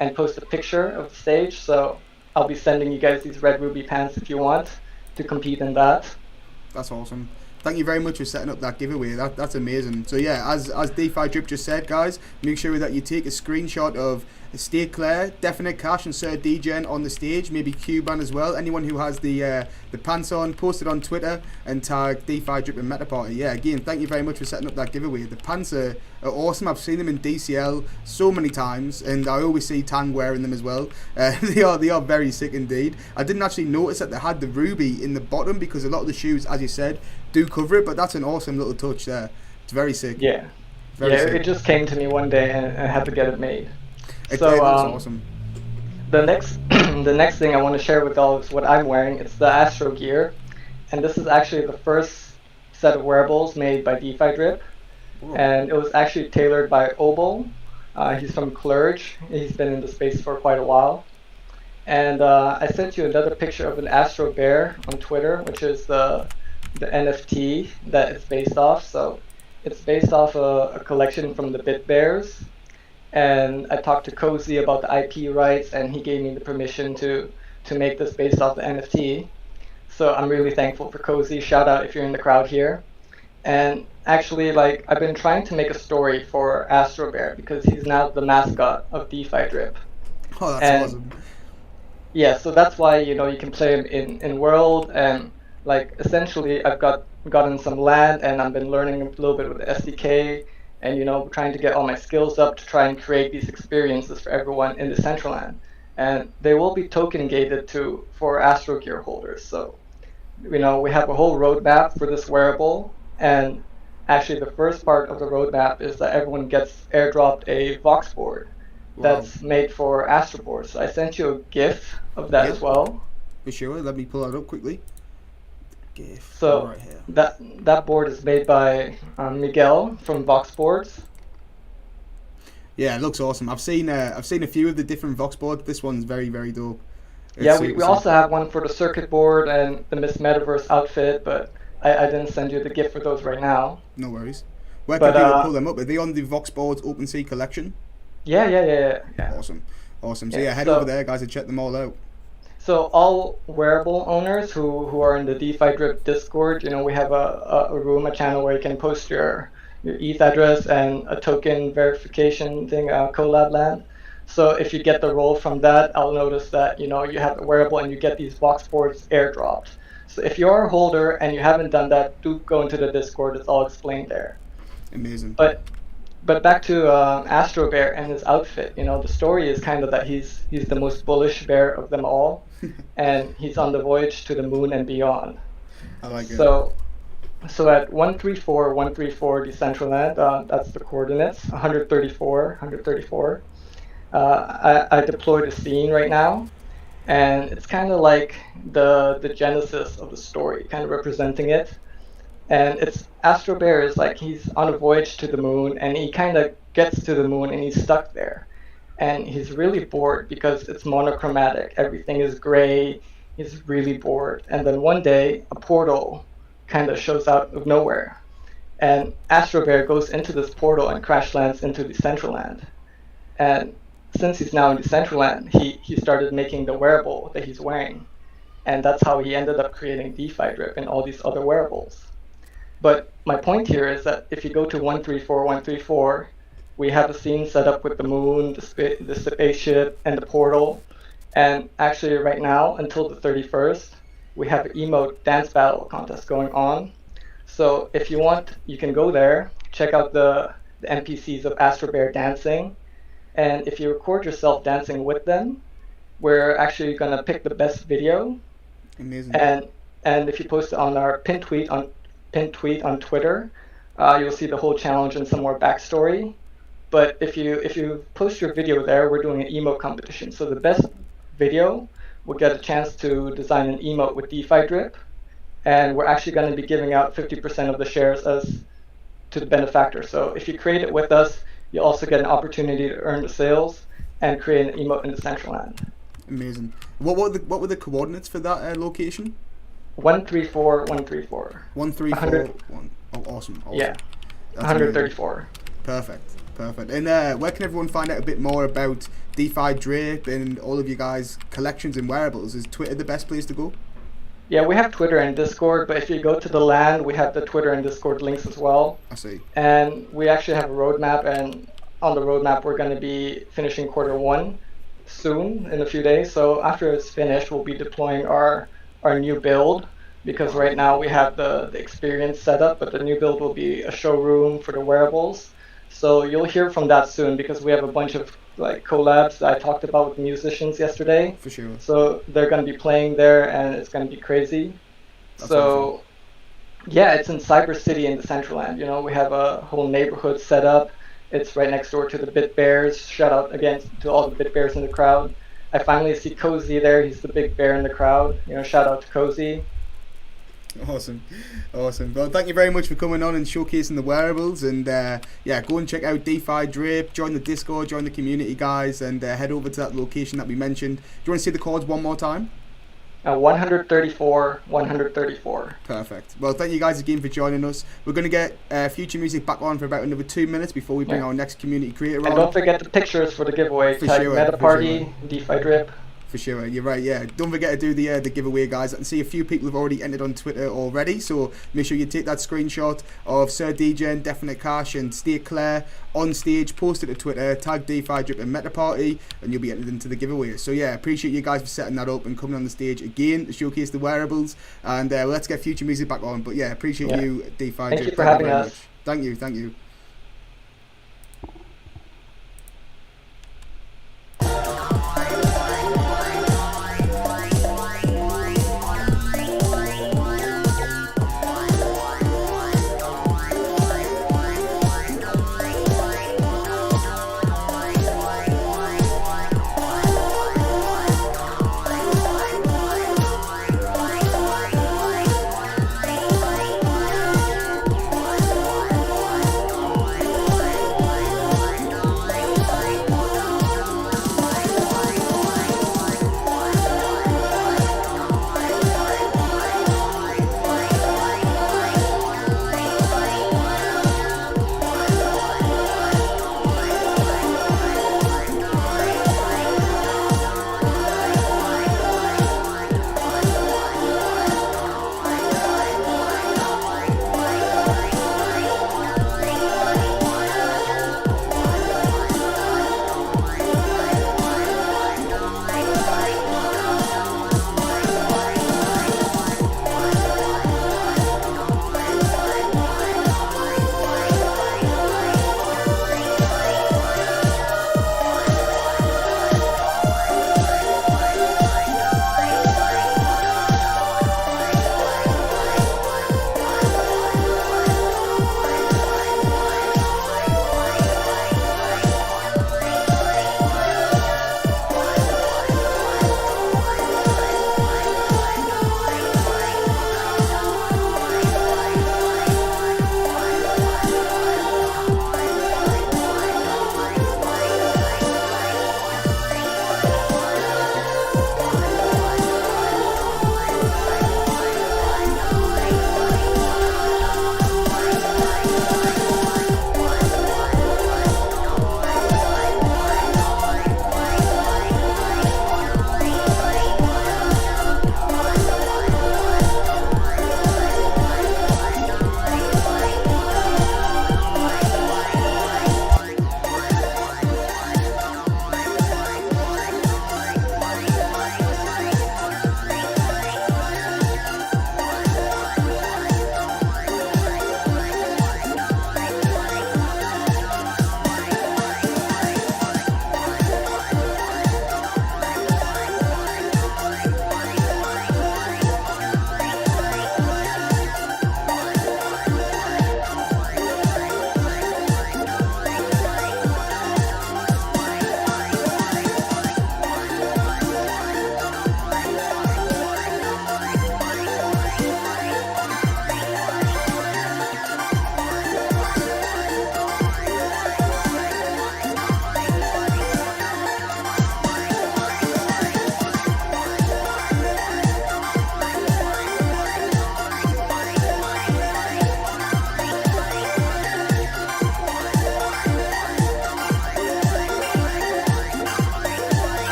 and post a picture of the stage. So I'll be sending you guys these Red Ruby pants if you want to compete in that. That's awesome. Thank you very much for setting up that giveaway. That's amazing. So yeah, as DeFi Drip just said, guys, make sure that you take a screenshot of State Claire, Definite Cash, and Sir Degen on the stage. Maybe Cuban as well. Anyone who has the pants on, post it on Twitter and tag DeFi Drip and Meta Party. Yeah, again, thank you very much for setting up that giveaway. The pants are awesome. I've seen them in DCL so many times, and I always see Tang wearing them as well. They are very sick indeed. I didn't actually notice that they had the ruby in the bottom because a lot of the shoes, as you said, do cover it. But that's an awesome little touch there. It's very sick. Yeah. Very Yeah, sick. it just came to me one day and I had to get it made. It So, looks um, awesome. The next the next thing I want to share with y'all is what I'm wearing. It's the Astro Gear, and this is actually the first set of wearables made by DeFi Drip, Whoa. and it was actually tailored by Obol. He's from Clerge. He's been in the space for quite a while. And I sent you another picture of an Astro Bear on Twitter, which is the NFT that it's based off. So it's based off a collection from the Bit Bears. And I talked to Cozy about the IP rights, and he gave me the permission to make this based off the NFT. So I'm really thankful for Cozy. Shout out if you're in the crowd here. And actually, like, I've been trying to make a story for Astro Bear because he's now the mascot of DeFi Drip. Oh, that's and- awesome. Yeah, so that's why, you know, you can play him in World, and like essentially I've gotten some land, and I've been learning a little bit with the SDK, and you know, trying to get all my skills up to try and create these experiences for everyone in Decentraland. And they will be token gated for Astro Gear holders. So, you know, we have a whole roadmap for this wearable, and actually the first part of the roadmap is that everyone gets airdropped a Vox board that's made for Astro Board. So I sent you a GIF of that Yeah. as well. For sure. Let me pull that up quickly. GIF. So right here. that board is made by Miguel from Vox Boards. Yeah, it looks awesome. I've seen a few of the different Vox boards. This one's very, very dope. It's Yeah, super we sick. also have one for the circuit board and the Miss Metaverse outfit, but I didn't send you the GIF for those right now. No worries. Where But, can people pull them up? Are they on the Vox boards OpenSea collection? Yeah. Awesome. So Yeah, yeah, head so- over there, guys, and check them all out. So all wearable owners who are in the DeFi Drip Discord, you know, we have a room, a channel where you can post your ETH address and a token verification thing, collab land. So if you get the role from that, I'll notice that, you know, you have a wearable and you get these box boards airdropped. So if you're a holder and you haven't done that, do go into the Discord. It's all explained there. Amazing. But back to Astro Bear and his outfit. You know, the story is kind of that he's the most bullish bear of them all, and he's on the voyage to the moon and beyond. I like it. So at 134 Decentraland, that's the coordinates. 134. I deployed a scene right now, and it's kind of like the genesis of the story, kind of representing it. And it's Astro Bear is like he's on a voyage to the moon, and he kind of gets to the moon and he's stuck there, and he's really bored because it's monochromatic. Everything is gray. He's really bored, and then one day a portal kind of shows out of nowhere, and Astro Bear goes into this portal and crash lands into Decentraland. And since he's now in Decentraland, he started making the wearable that he's wearing, and that's how he ended up creating DeFi Drip and all these other wearables. But my point here is that if you go to 134, we have a scene set up with the moon, the spaceship, and the portal. And actually right now, until the 31st, we have an emote dance battle contest going on. So if you want, you can go there, check out the NPCs of Astro Bear dancing, and if you record yourself dancing with them, we're actually gonna pick the best video, Amazing. and if you post it on our pinned tweet on Twitter, you'll see the whole challenge and some more backstory. But if you post your video there, we're doing an emote competition. So the best video will get a chance to design an emote with DeFi Drip, and we're actually going to be giving out 50% of the shares as to the benefactor. So if you create it with us, you also get an opportunity to earn the sales and create an emote in Decentraland. Amazing. What were the coordinates for that location? 134. 134. Oh, awesome. Yeah, That's 134. amazing. Perfect. And where can everyone find out a bit more about DeFi Drip and all of you guys' collections and wearables? Is Twitter the best place to go? Yeah, we have Twitter and Discord, but if you go to the land, we have the Twitter and Discord links as well. I see. And we actually have a roadmap, and on the roadmap, we're going to be finishing Q1 soon, in a few days. So after it's finished, we'll be deploying our new build, because right now we have the experience set up, but the new build will be a showroom for the wearables. So you'll hear from that soon, because we have a bunch of like collabs that I talked about with musicians yesterday. For sure. So they're going to be playing there, and it's going to be crazy. That's So yeah, it's in Cyber City in Decentraland. You know, we have a whole neighborhood set up. It's right next door to the Bit Bears. Shout out again to all the Bit Bears in the crowd. I finally see Cozy there. He's the big bear in the crowd. You know, shout out to Cozy. Awesome. Well, thank you very much for coming on and showcasing the wearables. And yeah, go and check out DeFi Drip. Join the Discord, join the community, guys, and head over to that location that we mentioned. Do you want to say the codes one more time? 134. Perfect. Well, thank you guys again for joining us. We're going to get Future Music back on for about another 2 minutes before we bring our next community creator on. And don't forget the pictures for the giveaway. For Tag sure, Meta for Party, sure. DeFi Drip. For sure, you're right. Yeah, don't forget to do the giveaway, guys. I can see a few people have already entered on Twitter already, so make sure you take that screenshot of Sir DJ and Definite Cash and Stay Claire on stage, post it to Twitter, tag DeFi Drip and Meta Party, and you'll be entered into the giveaway. So yeah, appreciate you guys for setting that up and coming on the stage again to showcase the wearables. And let's get Future Music back on. But yeah, appreciate you, DeFi Drip. Thank you for having very us. much. Thank you.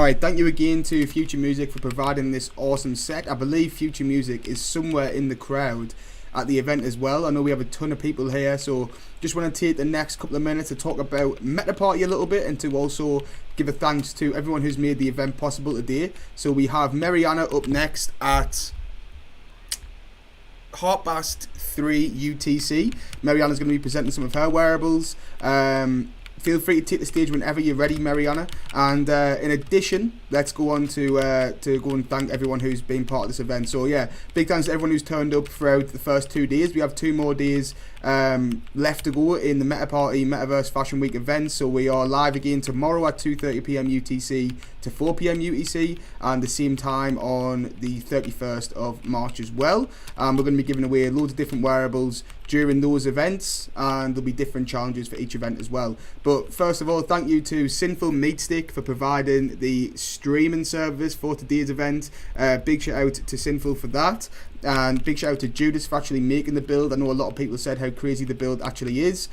Alright, thank you again to Future Music for providing this awesome set. I believe Future Music is somewhere in the crowd at the event as well. I know we have a ton of people here, so just want to take the next couple of minutes to talk about Meta Party a little bit, and to also give a thanks to everyone who's made the event possible today. So we have Mariana up next at 3:30 UTC. Mariana's going to be presenting some of her wearables. Feel free to take the stage whenever you're ready, Mariana. And in addition, let's go on to go and thank everyone who's been part of this event. So yeah, big thanks to everyone who's turned up throughout the first 2 days. We have 2 more days left to go in the Meta Party Metaverse Fashion Week event. So we are live again tomorrow at 2:30 PM UTC to 4 PM UTC, and the same time on the 31st of March as well. We're going to be giving away loads of different wearables during those events, and there'll be different challenges for each event as well. But first of all, thank you to Sinful Meatstick for providing the streaming service for today's event. Big shout out to Sinful for that, and big shout out to Judas for actually making the build. I know a lot of people said how crazy the build actually is.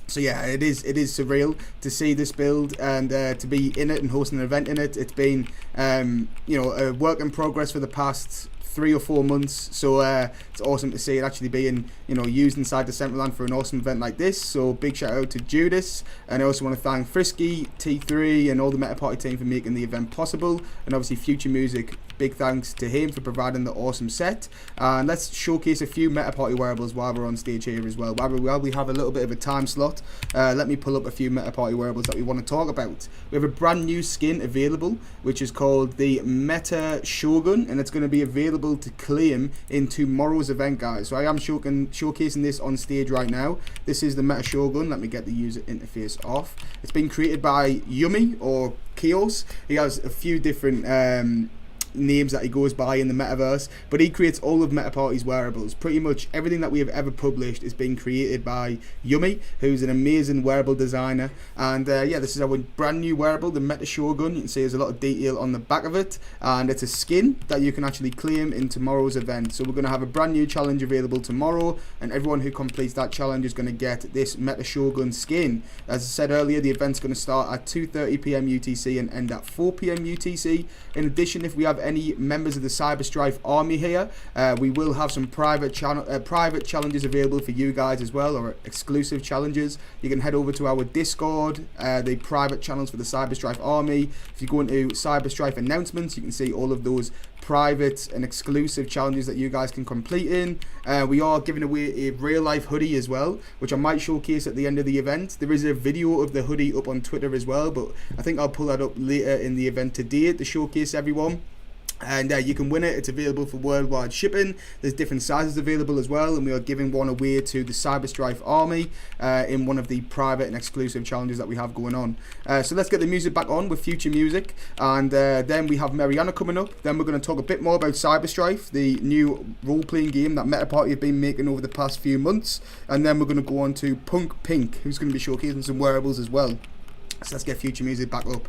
So yeah, it is surreal to see this build and to be in it and hosting an event in it. It's been a work in progress for the past 3 or 4 months, so it's awesome to see it actually being used inside Decentraland for an awesome event like this. So big shout out to Judas, and I also want to thank Frisky, T3 and all the Meta Party team for making the event possible, and obviously Future Music, big thanks to him for providing the awesome set. And let's showcase a few Meta Party wearables while we're on stage here as well. While we have a little bit of a time slot, let me pull up a few Meta Party wearables that we want to talk about. We have a brand new skin available, which is called the Meta Shogun, and it's going to be available to claim in tomorrow's event, guys. So I am showcasing this on stage right now. This is the Meta Shogun. Let me get the user interface off. It's been created by Yumi, or Chaos. He has a few different names that he goes by in the metaverse, but he creates all of Meta Party's wearables. Pretty much everything that we have ever published is being created by Yumi, who's an amazing wearable designer. And yeah, this is our brand new wearable, the Meta Shogun. You can see there's a lot of detail on the back of it, and it's a skin that you can actually claim in tomorrow's event. So we're going to have a brand new challenge available tomorrow, and everyone who completes that challenge is going to get this Meta Shogun skin. As I said earlier, the event's going to start at 2:30 PM UTC and end at 4 PM UTC. In addition, if we have any members of the Cyberstrife army here, we will have some private challenges available for you guys as well, or exclusive challenges. You can head over to our Discord, the private channels for the Cyberstrife army. If you go into Cyberstrife announcements, you can see all of those private and exclusive challenges that you guys can complete in. We are giving away a real life hoodie as well, which I might showcase at the end of the event. There is a video of the hoodie up on Twitter as well, but I think I'll pull that up later in the event today to showcase everyone. And you can win it. It's available for worldwide shipping. There's different sizes available as well, and we are giving one away to the Cyberstrife army in one of the private and exclusive challenges that we have going on. So let's get the music back on with Future Music, and then we have Mariana coming up. Then we're going to talk a bit more about Cyberstrife, the new role-playing game that Meta Party have been making over the past few months, and then we're going to go on to Punk Pink, who's going to be showcasing some wearables as well. So let's get Future Music back up.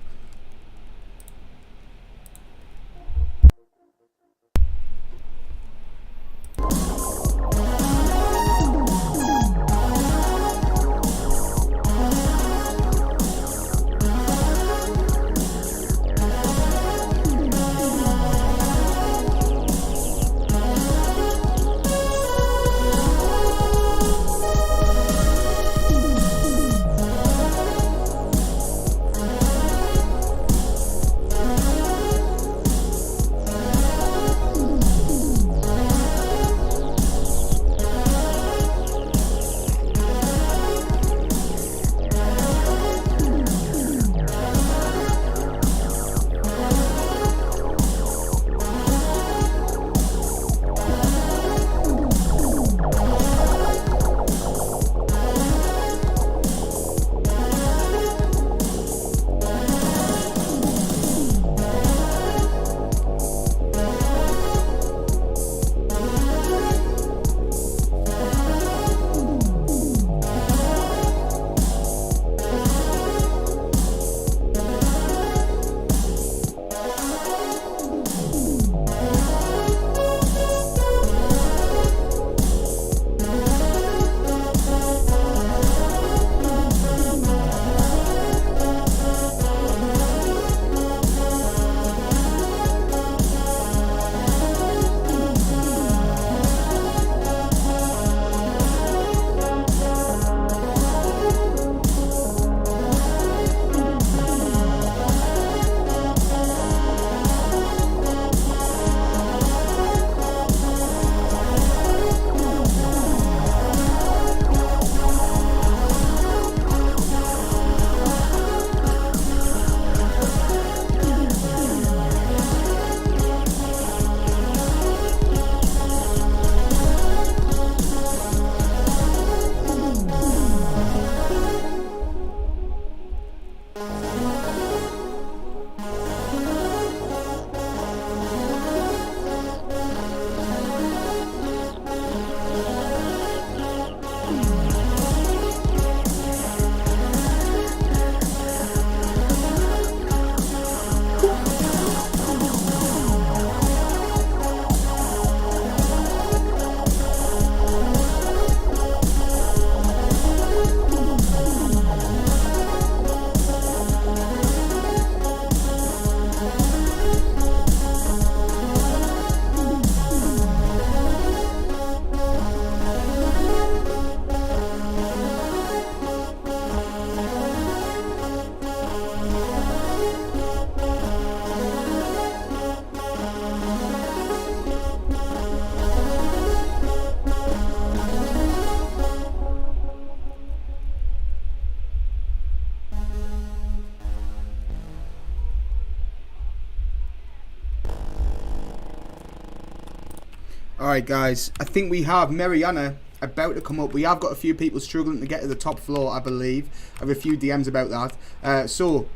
Alright guys, I think we have Mariana about to come up. We have got a few people struggling to get to the top floor, I believe. I have a few DMs about that. So,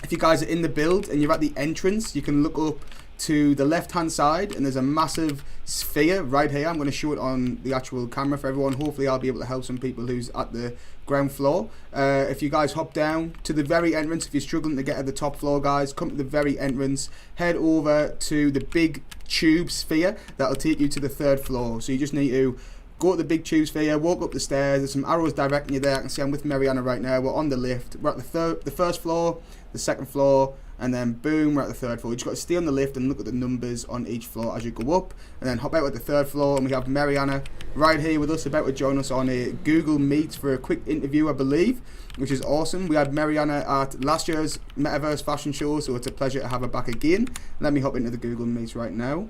if you guys are in the build and you're at the entrance, you can look up to the left hand side and there's a massive sphere right here. I'm going to show it on the actual camera for everyone. Hopefully I'll be able to help some people who's at the ground floor. If you guys hop down to the very entrance, if you're struggling to get at the top floor guys, come to the very entrance, head over to the big tube sphere that'll take you to the 3rd floor. So you just need to go to the big tube sphere, walk up the stairs, there's some arrows directing you there. I can see I'm with Mariana right now, we're on the lift, we're at the 1st floor, the 2nd floor, and then boom, we're at the 3rd floor. You just got to stay on the lift and look at the numbers on each floor as you go up, and then hop out at the 3rd floor, and we have Mariana right here with us, about to join us on a Google Meet for a quick interview, I believe, which is awesome. We had Mariana at last year's Metaverse Fashion Show, so it's a pleasure to have her back again. Let me hop into the Google Meet right now.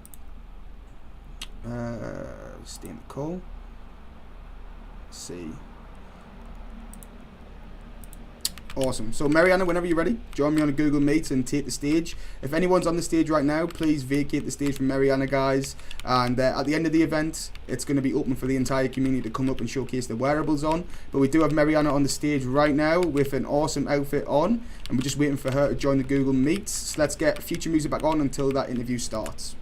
Stay in the call. Let's see. Awesome. So Mariana, whenever you're ready, join me on a Google Meet and take the stage. If anyone's on the stage right now, please vacate the stage for Mariana, guys. And at the end of the event, it's going to be open for the entire community to come up and showcase the wearables on. But we do have Mariana on the stage right now with an awesome outfit on, and we're just waiting for her to join the Google Meet. So let's get Future Music back on until that interview starts.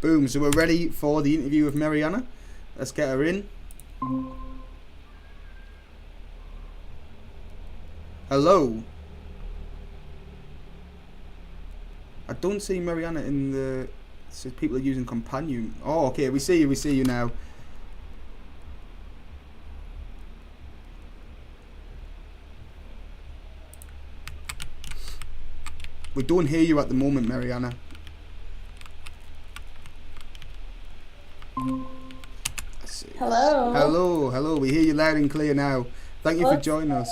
Boom, so we're ready for the interview with Mariana. Let's get her in. Hello. I don't see Mariana in the... It says people are using Companion. Oh, okay, we see you now. We don't hear you at the moment, Mariana. Hello. Hello. We hear you loud and clear now. Thank you for joining us.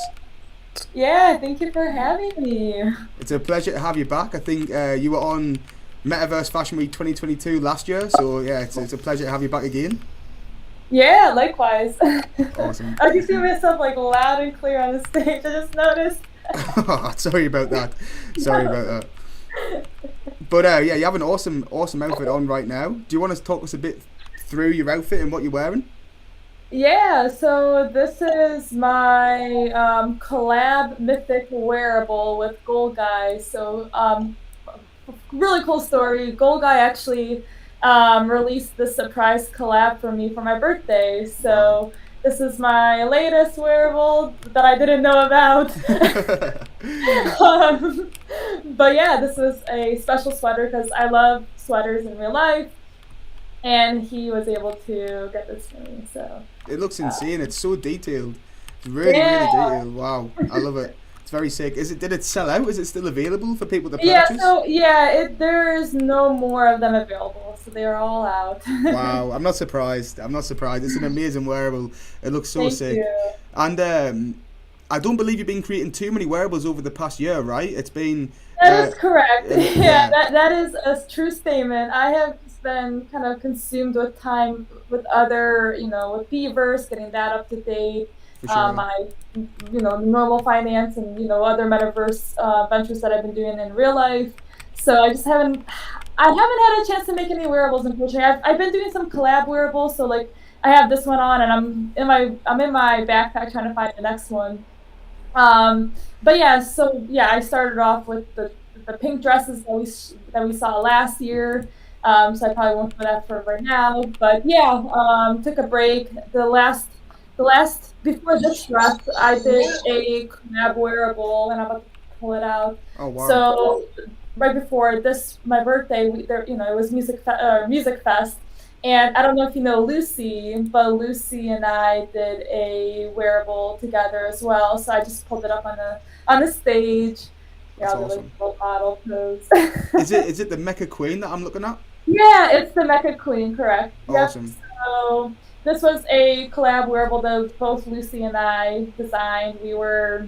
Yeah, thank you for having me. It's a pleasure to have you back. I think you were on Metaverse Fashion Week 2022 last year, so yeah, it's a pleasure to have you back again. Yeah, likewise. Awesome. I can see myself like loud and clear on the stage. I just noticed. Sorry about that. But yeah, you have an awesome outfit on right now. Do you want to talk us a bit through your outfit and what you're wearing? Yeah, so this is my collab mythic wearable with Gold Guy. So really cool story. Gold Guy actually released this surprise collab for me for my birthday. So this is my latest wearable that I didn't know about. But yeah, this was a special sweater because I love sweaters in real life. And he was able to get this for me, so. It looks insane. It's so detailed. It's really detailed. Wow, I love it. It's very sick. Did it sell out? Is it still available for people to purchase? There's no more of them available, so they're all out. Wow, I'm not surprised. It's an amazing wearable. It looks so sick. You. And I don't believe you've been creating too many wearables over the past year, right? It's been. That is correct. That is a true statement. I have been kind of consumed with time with other, with Beavers, getting that up to date. Sure. My, normal finance and, other metaverse ventures that I've been doing in real life. So I haven't had a chance to make any wearables, unfortunately. I've been doing some collab wearables, so like I have this one on, and I'm in my backpack trying to find the next one. But yeah, I started off with the pink dresses that we saw last year. So I probably won't do that for right now. But yeah, took a break. The last before this dress, I did a collab wearable, and I'm about to pull it out. Oh wow! So right before my birthday, it was Music Fest, and I don't know if you know Lucy, but Lucy and I did a wearable together as well. So I just pulled it up on the stage. That's the awesome. little model pose. Is it the Mecha Queen that I'm looking at? Yeah, it's the Mecha Queen, correct. Awesome. Yep. So this was a collab wearable that both Lucy and I designed. We were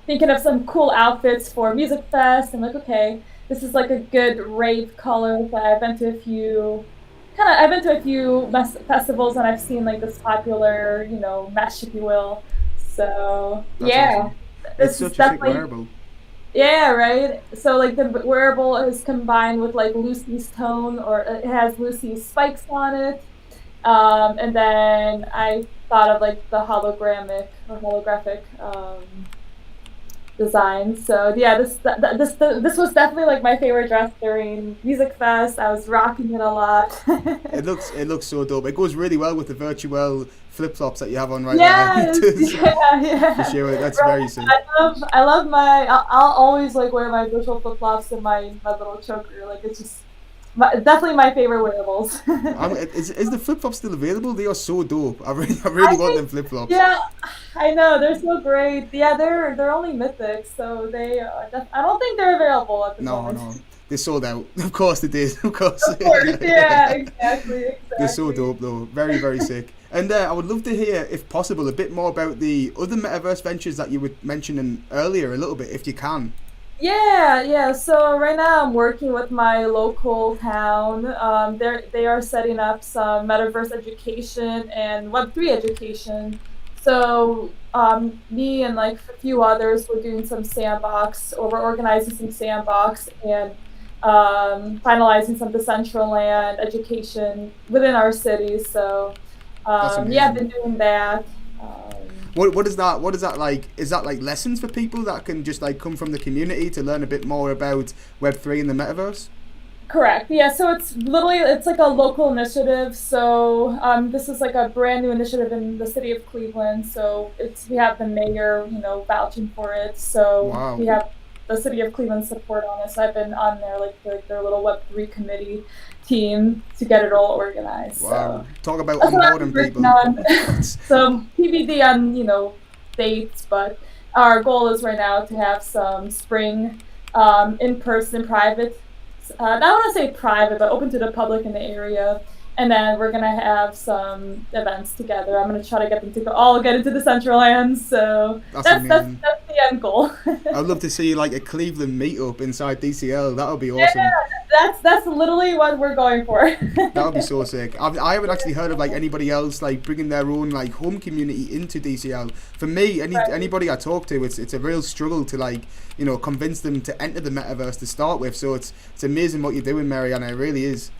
thinking of some cool outfits for Music Fest, and like, okay, this is like a good rave color. But I've been to a few festivals, and I've seen like this popular, mesh, if you will. So That's yeah, awesome. It's this is such a sick definitely wearable. yeah, right. So like the wearable is combined with like Lucy's tone, or it has Lucy's spikes on it. And then I thought of like the holographic design. So yeah, this was definitely like my favorite dress during Music Fest. I was rocking it a lot. It looks so dope. It goes really well with the virtual flip flops that you have on right Yes, now. yeah. For sure, that's Right. very sick. I love I'll always like wear my virtual flip flops and my little choker. Like it's just definitely my favorite wearables. Is the flip flop still available? They are so dope. I really I want think, them flip flops. yeah, I know they're so great. Yeah, they're only mythic, so they are. I don't think they're available at the No, moment. no, they sold out. Of course they did. Of course. Of course, yeah, exactly. They're so dope though. Very, very sick. And I would love to hear, if possible, a bit more about the other metaverse ventures that you were mentioning earlier, a little bit, if you can. Yeah. So right now I'm working with my local town. They are setting up some metaverse education and Web3 education. So me and like a few others, we're doing some sandbox, or we're organizing some sandbox and finalizing some Decentraland education within our cities. So That's yeah, I've amazing. been doing that. Um, What is that? What is that like? Is that like lessons for people that can just like come from the community to learn a bit more about Web3 and the metaverse? Correct. Yeah. So it's like a local initiative. So this is like a brand new initiative in the city of Cleveland. So we have the mayor, vouching for it. So Wow. we have the city of Cleveland support on it. So I've been on there like their little Web3 committee team to get it all organized. Wow. So Talk about that's what I've onboarding been working people. on. So TBD on dates, but our goal is right now to have some spring in-person private. I don't want to say private, but open to the public in the area. And then we're gonna have some events together. I'm gonna try to get them to all get into the Decentraland. So That's that's amazing. the end goal. I'd love to see like a Cleveland meetup inside DCL. That would be awesome. That's literally what we're going for. That would be so sick. I haven't actually heard of like anybody else like bringing their own like home community into DCL. For me, anybody I talk to, it's a real struggle to like convince them to enter the metaverse to start with. So it's amazing what you're doing, Mariana. It really is.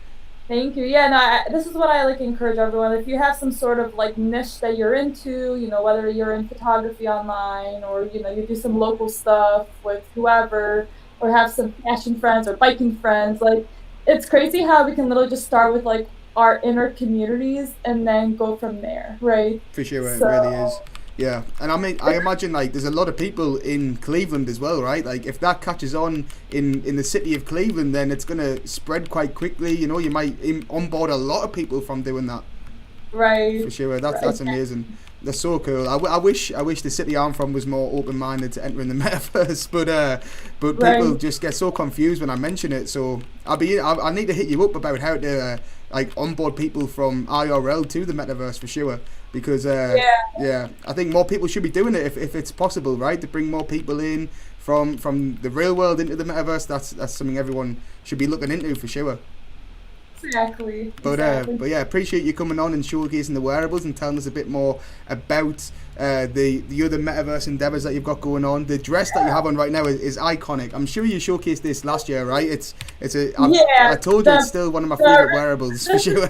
Thank you. Yeah, no, this is what I like encourage everyone. If you have some sort of like niche that you're into, whether you're in photography online, or you do some local stuff with whoever, or have some fashion friends or biking friends, like it's crazy how we can literally just start with like our inner communities and then go from there, right? For sure, it So- really is. Yeah, and I imagine like there's a lot of people in Cleveland as well, right? Like if that catches on in the city of Cleveland, then it's gonna spread quite quickly. You might onboard a lot of people from doing that. Right. For sure, that's amazing. That's so cool. I wish the city I'm from was more open minded to entering the metaverse, but people Right. just get so confused when I mention it. So I need to hit you up about how to like onboard people from IRL to the metaverse for sure. Because yeah, I think more people should be doing it if it's possible, right? To bring more people in from the real world into the metaverse. That's something everyone should be looking into for sure. Exactly. But yeah, appreciate you coming on and showcasing the wearables and telling us a bit more about the other metaverse endeavors that you've got going on. The dress that you have on right now is iconic. I'm sure you showcased this last year, right? I told you it's still one of my favorite wearables for sure.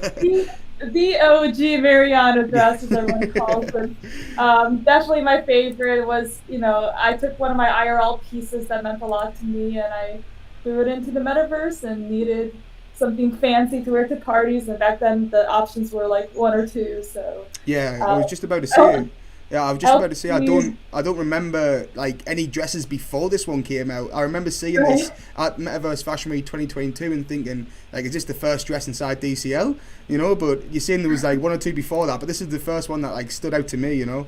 The OG Mariana dress, as everyone calls it. Definitely my favorite was, I took one of my IRL pieces that meant a lot to me, and I threw it into the metaverse and needed something fancy to wear to parties. And back then, the options were like one or two. So Yeah, I was just about to say. Yeah, I was just about to say I don't remember like any dresses before this one came out. I remember seeing this at Metaverse Fashion Week 2022 and thinking like, is this the first dress inside DCL? But you're saying there was like one or two before that, but this is the first one that like stood out to me. Oh,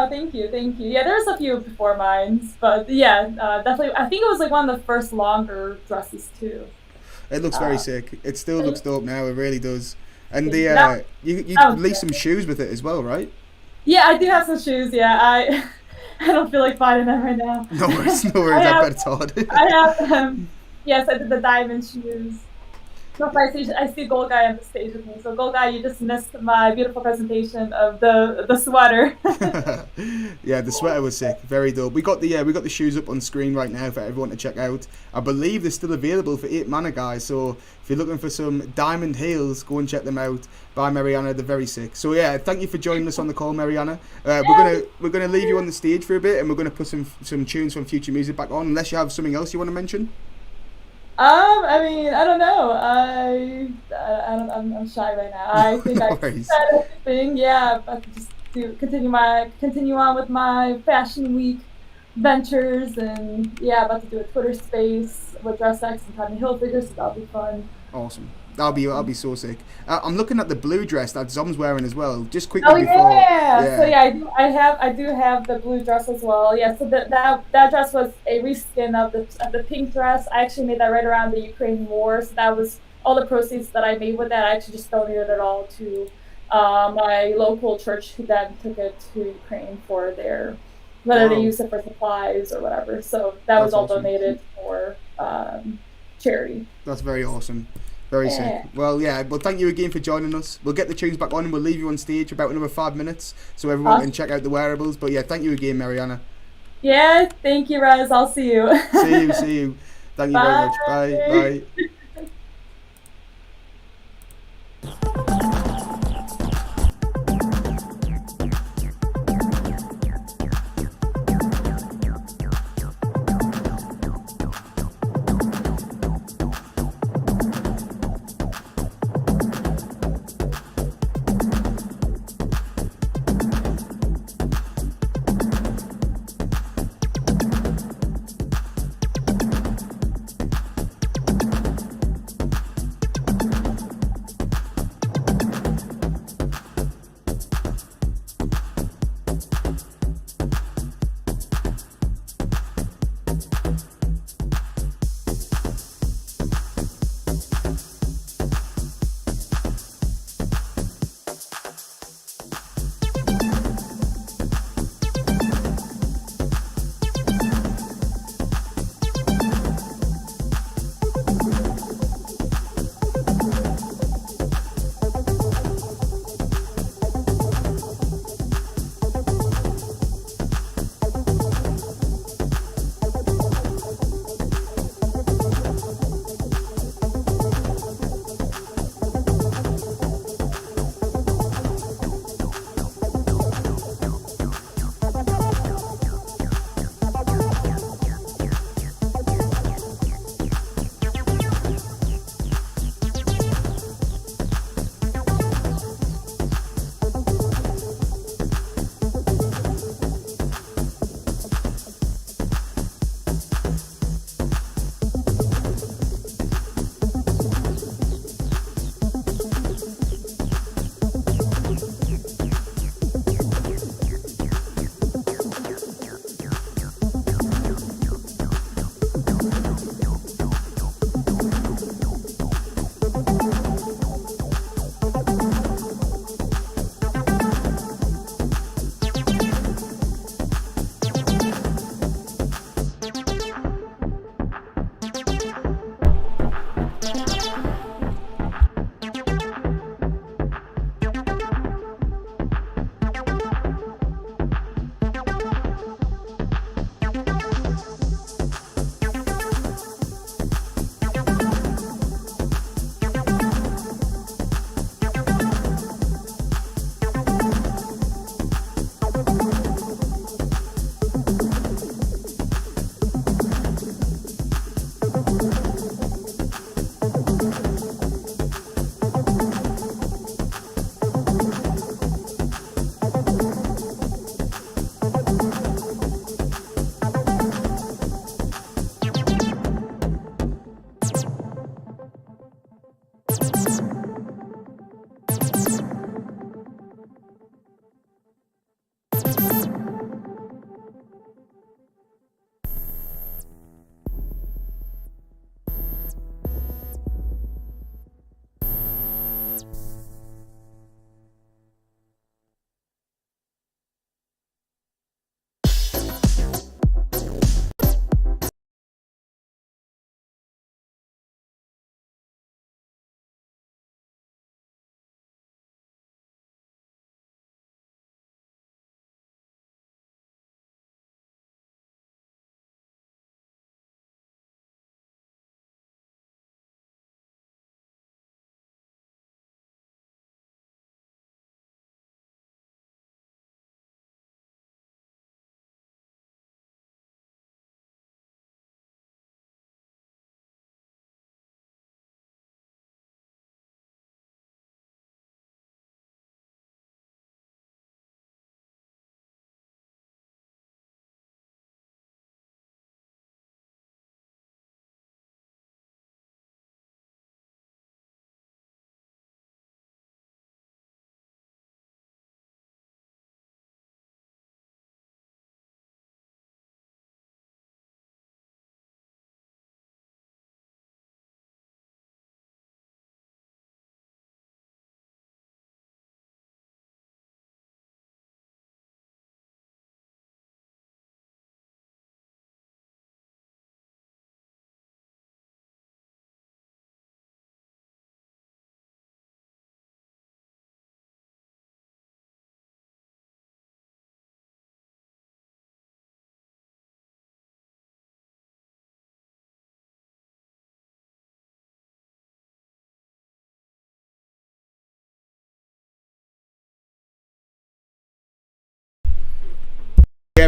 thank you. Yeah, there's a few before mine, but yeah, definitely. I think it was like one of the first longer dresses too. It looks very sick. It still looks dope now. It really does. And you Oh, released some shoes with it as well, right? Yeah, I do have some shoes. Yeah, I I don't feel like finding them right now. No worries, no worries. I bet it's hard. I have yes, I did the diamond shoes. So if I see Gold Guy on the stage with me. So Gold Guy, you just missed my beautiful presentation of the sweater. Yeah, the sweater was sick. Very dope. We got the shoes up on screen right now for everyone to check out. I believe they're still available for 8 mana, guys. So if you're looking for some diamond heels, go and check them out. By Mariana, they're very sick. So yeah, thank you for joining us on the call, Mariana. We're gonna leave you on the stage for a bit, and we're gonna put some tunes from Future Music back on. Unless you have something else you want to mention. I mean, I don't know. I'm shy right now. I think No I worries. said everything. Yeah, I could just continue on with my Fashion Week ventures, and yeah, about to do a Twitter space with DressX and Tommy Hilfiger, so that'll be fun. Awesome. That'll be so sick. I'm looking at the blue dress that Zom's wearing as well. Just quickly Oh before. yeah. So yeah, I do have the blue dress as well. Yeah. So that dress was a reskin of the pink dress. I actually made that right around the Ukraine war. So that was all the proceeds that I made with that. I actually just donated it all to my local church, who then took it to Ukraine for their whether they Wow. use it for supplies or whatever. So that was That's all awesome. donated for charity. That's very awesome. Very Yeah. sick. Well, yeah. Well, thank you again for joining us. We'll get the tunes back on and we'll leave you on stage for about another 5 minutes so everyone Awesome. can check out the wearables. But yeah, thank you again, Mariana. Yeah. Thank you, Rez. I'll see you. See you. Thank you very much. Bye. Bye.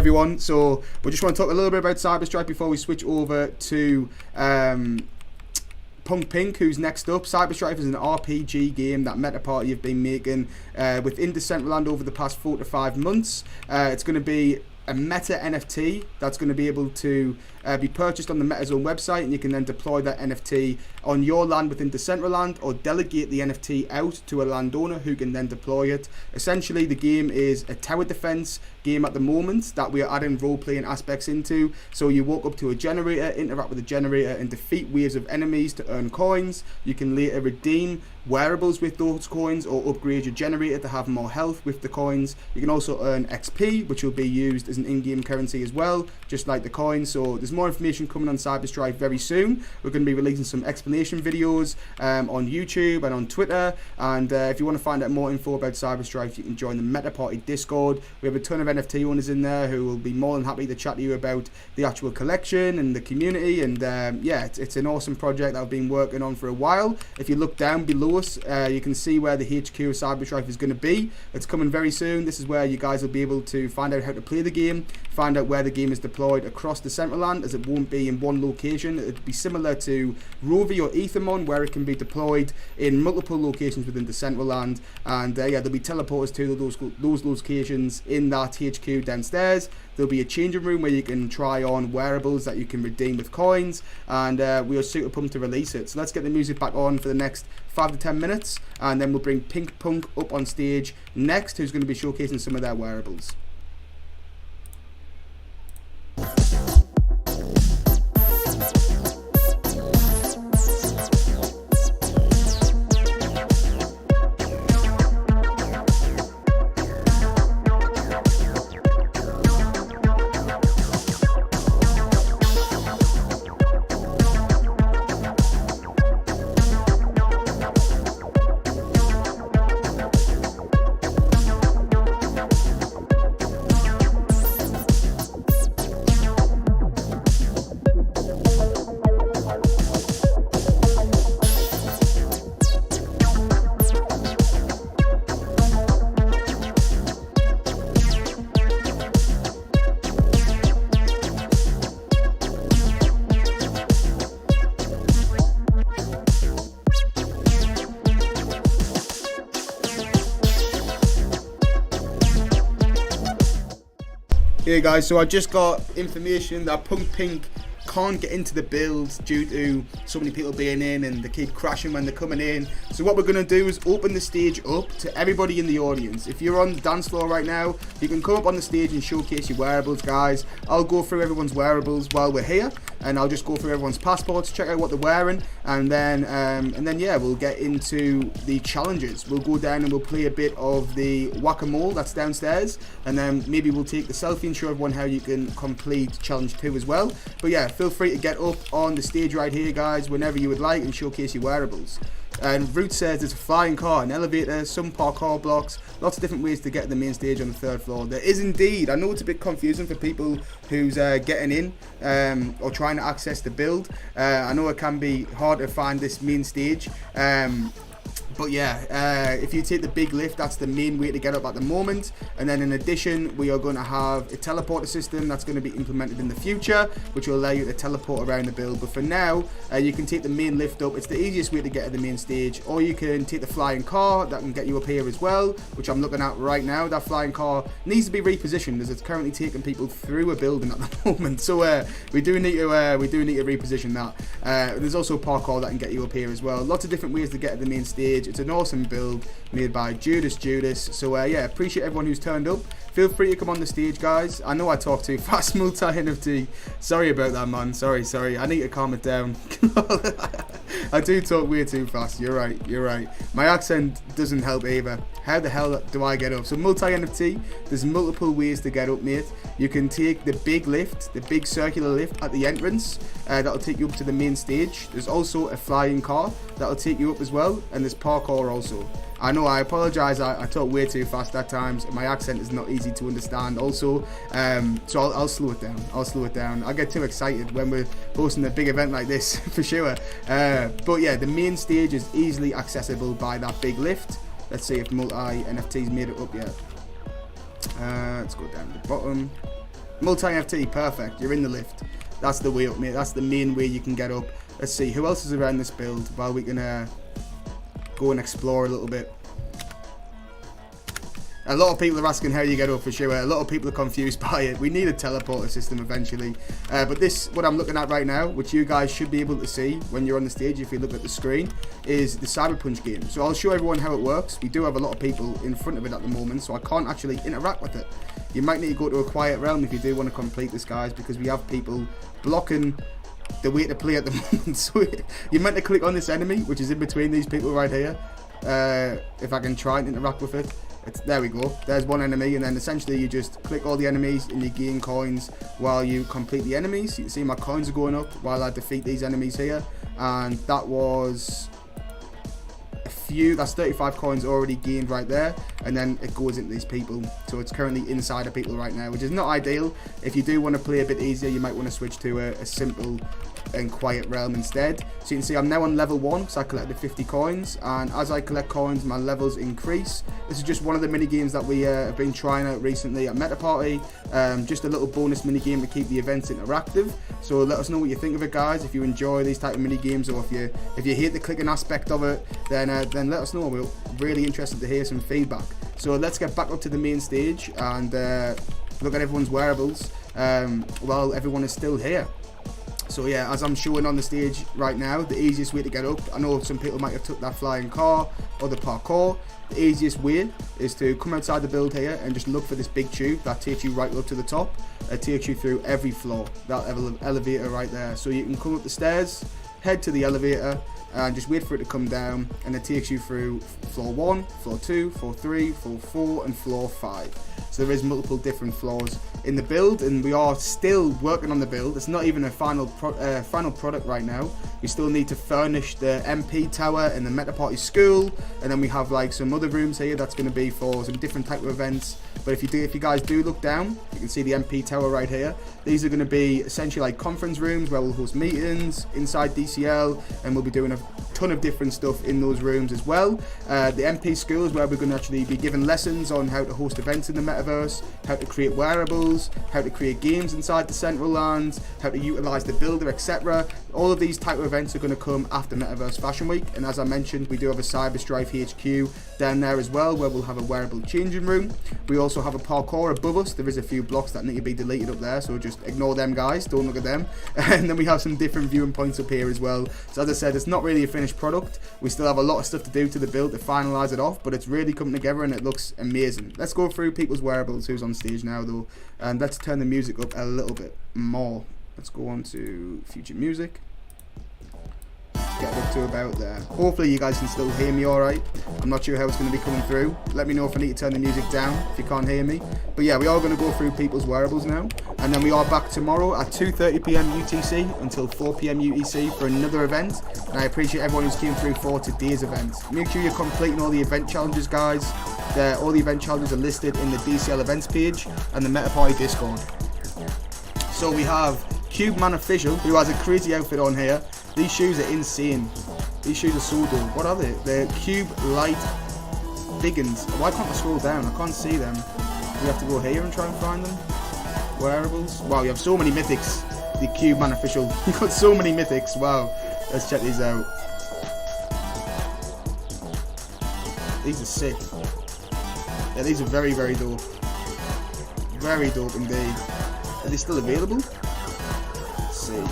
everyone. So we just want to talk a little bit about Cyberstrike before we switch over to Punk Pink, who's next up. Cyberstrike is an RPG game that Meta Party have been making within Decentraland over the past 4 to 5 months. It's going to be a Meta NFT that's going to be able to be purchased on the MetaZone website, and you can then deploy that NFT on your land within Decentraland, or delegate the NFT out to a landowner who can then deploy it. Essentially, the game is a tower defense game at the moment that we are adding role-playing aspects into. So you walk up to a generator, interact with the generator, and defeat waves of enemies to earn coins. You can later redeem wearables with those coins, or upgrade your generator to have more health with the coins. You can also earn XP, which will be used as an in-game currency as well, just like the coins. So there's more information coming on Cyberstrike very soon. We're going to be releasing some explanation videos on YouTube and on Twitter. And if you want to find out more info about Cyberstrike, you can join the Meta Party Discord. We have a ton of NFT owners in there who will be more than happy to chat to you about the actual collection and the community. And yeah, it's an awesome project that I've been working on for a while. If you look down below us, you can see where the HQ of Cyberstrike is going to be. It's coming very soon. This is where you guys will be able to find out how to play the game, find out where the game is deployed across Decentraland, as it won't be in one location. It'd be similar to Rovi or Ethermon, where it can be deployed in multiple locations within Decentraland. And yeah, there'll be teleporters to those locations in that HQ downstairs. There'll be a changing room where you can try on wearables that you can redeem with coins, and we are super pumped to release it. So let's get the music back on for the next 5 to 10 minutes, and then we'll bring Pink Punk up on stage next, who's going to be showcasing some of their wearables. Hey guys, so I just got information that Punk Pink can't get into the builds due to so many people being in, and they keep crashing when they're coming in. So what we're going to do is open the stage up to everybody in the audience. If you're on the dance floor right now, you can come up on the stage and showcase your wearables, guys. I'll go through everyone's wearables while we're here, and I'll just go through everyone's passports, check out what they're wearing, and then yeah, we'll get into the challenges. We'll go down and we'll play a bit of the whack-a-mole that's downstairs, and then maybe we'll take the selfie and show everyone how you can complete challenge 2 as well. But yeah, feel free to get up on the stage right here, guys, whenever you would like, and showcase your wearables. And Root says there's a flying car, an elevator, some parkour blocks, lots of different ways to get to the main stage on the 3rd floor. There is indeed. I know it's a bit confusing for people who's getting in or trying to access the build. I know it can be hard to find this main stage. But yeah, if you take the big lift, that's the main way to get up at the moment. And then in addition, we are going to have a teleporter system that's going to be implemented in the future, which will allow you to teleport around the build. But for now, you can take the main lift up. It's the easiest way to get to the main stage. Or you can take the flying car that can get you up here as well, which I'm looking at right now. That flying car needs to be repositioned, as it's currently taking people through a building at the moment. So we do need to reposition that. There's also parkour that can get you up here as well. Lots of different ways to get to the main stage. It's an awesome build made by Judas. So yeah, appreciate everyone who's turned up. Feel free to come on the stage, guys. I know I talk too fast. Multi NFT. Sorry about that, man. Sorry. I need to calm it down. I do talk way too fast. You're right. My accent doesn't help either. How the hell do I get up? So multi NFT, there's multiple ways to get up, mate. You can take the big lift, the big circular lift at the entrance. That'll take you up to the main stage. There's also a flying car that'll take you up as well, and there's parkour also. I know, I apologize, I talk way too fast at times. My accent is not easy to understand also, so I'll slow it down. I get too excited when we're hosting a big event like this, for sure. But yeah, the main stage is easily accessible by that big lift. Let's see if multi NFT's made it up yet. Let's go down to the bottom. Multi-FT, perfect. You're in the lift. That's the way up, mate. That's the main way you can get up. Let's see, who else is around this build while we can go and explore a little bit. A lot of people are asking how you get up for sure. A lot of people are confused by it. We need a teleporter system eventually. But this, what I'm looking at right now, which you guys should be able to see when you're on the stage if you look at the screen, is the Cyberpunch game. So I'll show everyone how it works. We do have a lot of people in front of it at the moment, so I can't actually interact with it. You might need to go to a quiet realm if you do want to complete this, guys, because we have people blocking the way to play at the moment. So you meant to click on this enemy, which is in between these people right here. If I can try and interact with it. There we go. There's one enemy, and then essentially you just click all the enemies and you gain coins while you complete the enemies. You can see my coins are going up while I defeat these enemies here, and that was a few. That's 35 coins already gained right there, and then it goes into these people. So it's currently inside of people right now, which is not ideal. If you do want to play a bit easier, you might want to switch to a simple and quiet realm instead. So you can see I'm now on level 1 because I collected 50 coins, and as I collect coins my levels increase. This is just one of the mini games that we have been trying out recently at Meta Party. Just a little bonus mini game to keep the events interactive. So let us know what you think of it, guys. If you enjoy these type of mini games, or if you hate the clicking aspect of it, then let us know. We're really interested to hear some feedback. So let's get back up to the main stage and look at everyone's wearables while everyone is still here. So yeah, as I'm showing on the stage right now, the easiest way to get up, I know some people might have took that flying car or the parkour. The easiest way is to come outside the build here and just look for this big tube that takes you right up to the top. It takes you through every floor, that elevator right there. So you can come up the stairs, head to the elevator, and just wait for it to come down, and it takes you through floor 1, floor 2, floor 3, floor 4, and floor 5. So there is multiple different floors in the build, and we are still working on the build. It's not even a final product right now. We still need to furnish the MP tower and the Meta Party school, and then we have like some other rooms here that's going to be for some different type of events. But if you guys do look down, you can see the MP tower right here. These are going to be essentially like conference rooms where we'll host meetings inside DCL, and we'll be doing a ton of different stuff in those rooms as well. The MP school is where we're going to actually be given lessons on how to host events in the metaverse, how to create wearables, how to create games inside the central lands, how to utilize the builder, etc. All of these type of events are going to come after Metaverse Fashion Week, and as I mentioned, we do have a Cyberstrife HQ down there as well, where we'll have a wearable changing room. We also have a parkour above us. There is a few blocks that need to be deleted up there, so just ignore them, guys, don't look at them. And then we have some different viewing points up here as well. So as I said, it's not really a finished product. We still have a lot of stuff to do to the build to finalize it off, but it's really coming together and it looks amazing. Let's go through people's wearables, who's on stage now though, and let's turn the music up a little bit more. Let's go on to future music. Get up to about there. Hopefully you guys can still hear me alright. I'm not sure how it's going to be coming through. Let me know if I need to turn the music down if you can't hear me. But yeah, we are going to go through people's wearables now, and then we are back tomorrow at 2:30 PM UTC until 4 PM UTC for another event. And I appreciate everyone who's came through for today's event. Make sure you're completing all the event challenges, guys. All the event challenges are listed in the DCL events page and the Meta Party Discord. So we have Cube Man Official, who has a crazy outfit on here. These shoes are insane. These shoes are so dope. What are they? They're Cube Light Biggins. Why can't I scroll down? I can't see them. We have to go here and try and find them. Wearables. Wow, you have so many mythics. The Cube Man Official. You've got so many mythics. Wow. Let's check these out. These are sick. Yeah, these are very, very dope. Very dope indeed. Are they still available? Let's see.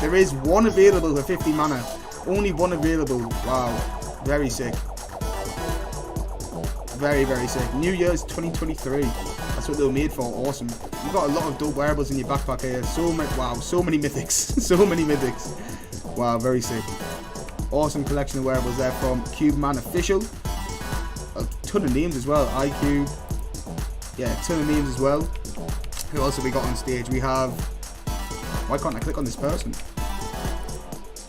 There is one available for 50 mana. Only one available. Wow. Very sick. Very, very sick. New Year's 2023. That's what they were made for. Awesome. You've got a lot of dope wearables in your backpack here. So many. Wow. So many mythics. So many mythics. Wow. Very sick. Awesome collection of wearables there from Cube Man Official. A ton of names as well. iCube. Yeah, a ton of names as well. Who else have we got on stage? We have... Why can't I click on this person?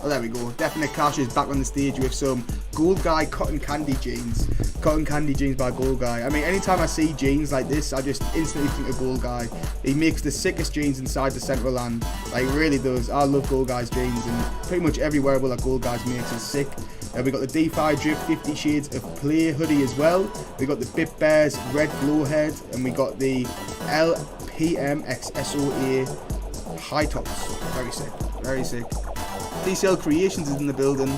Oh, there we go. Definite Cash is back on the stage with some Gold Guy Cotton Candy jeans. Cotton Candy jeans by Gold Guy. I mean, anytime I see jeans like this, I just instantly think of Gold Guy. He makes the sickest jeans inside the Central Land. Like, really does. I love Gold Guy's jeans, and pretty much every wearable that Gold Guys makes is sick. We got the DeFi Drip 50 Shades of Play hoodie as well. We got the Bit Bears Red Glowhead, and we got the PMXSOA high tops. Very sick. Very sick. DCL Creations is in the building.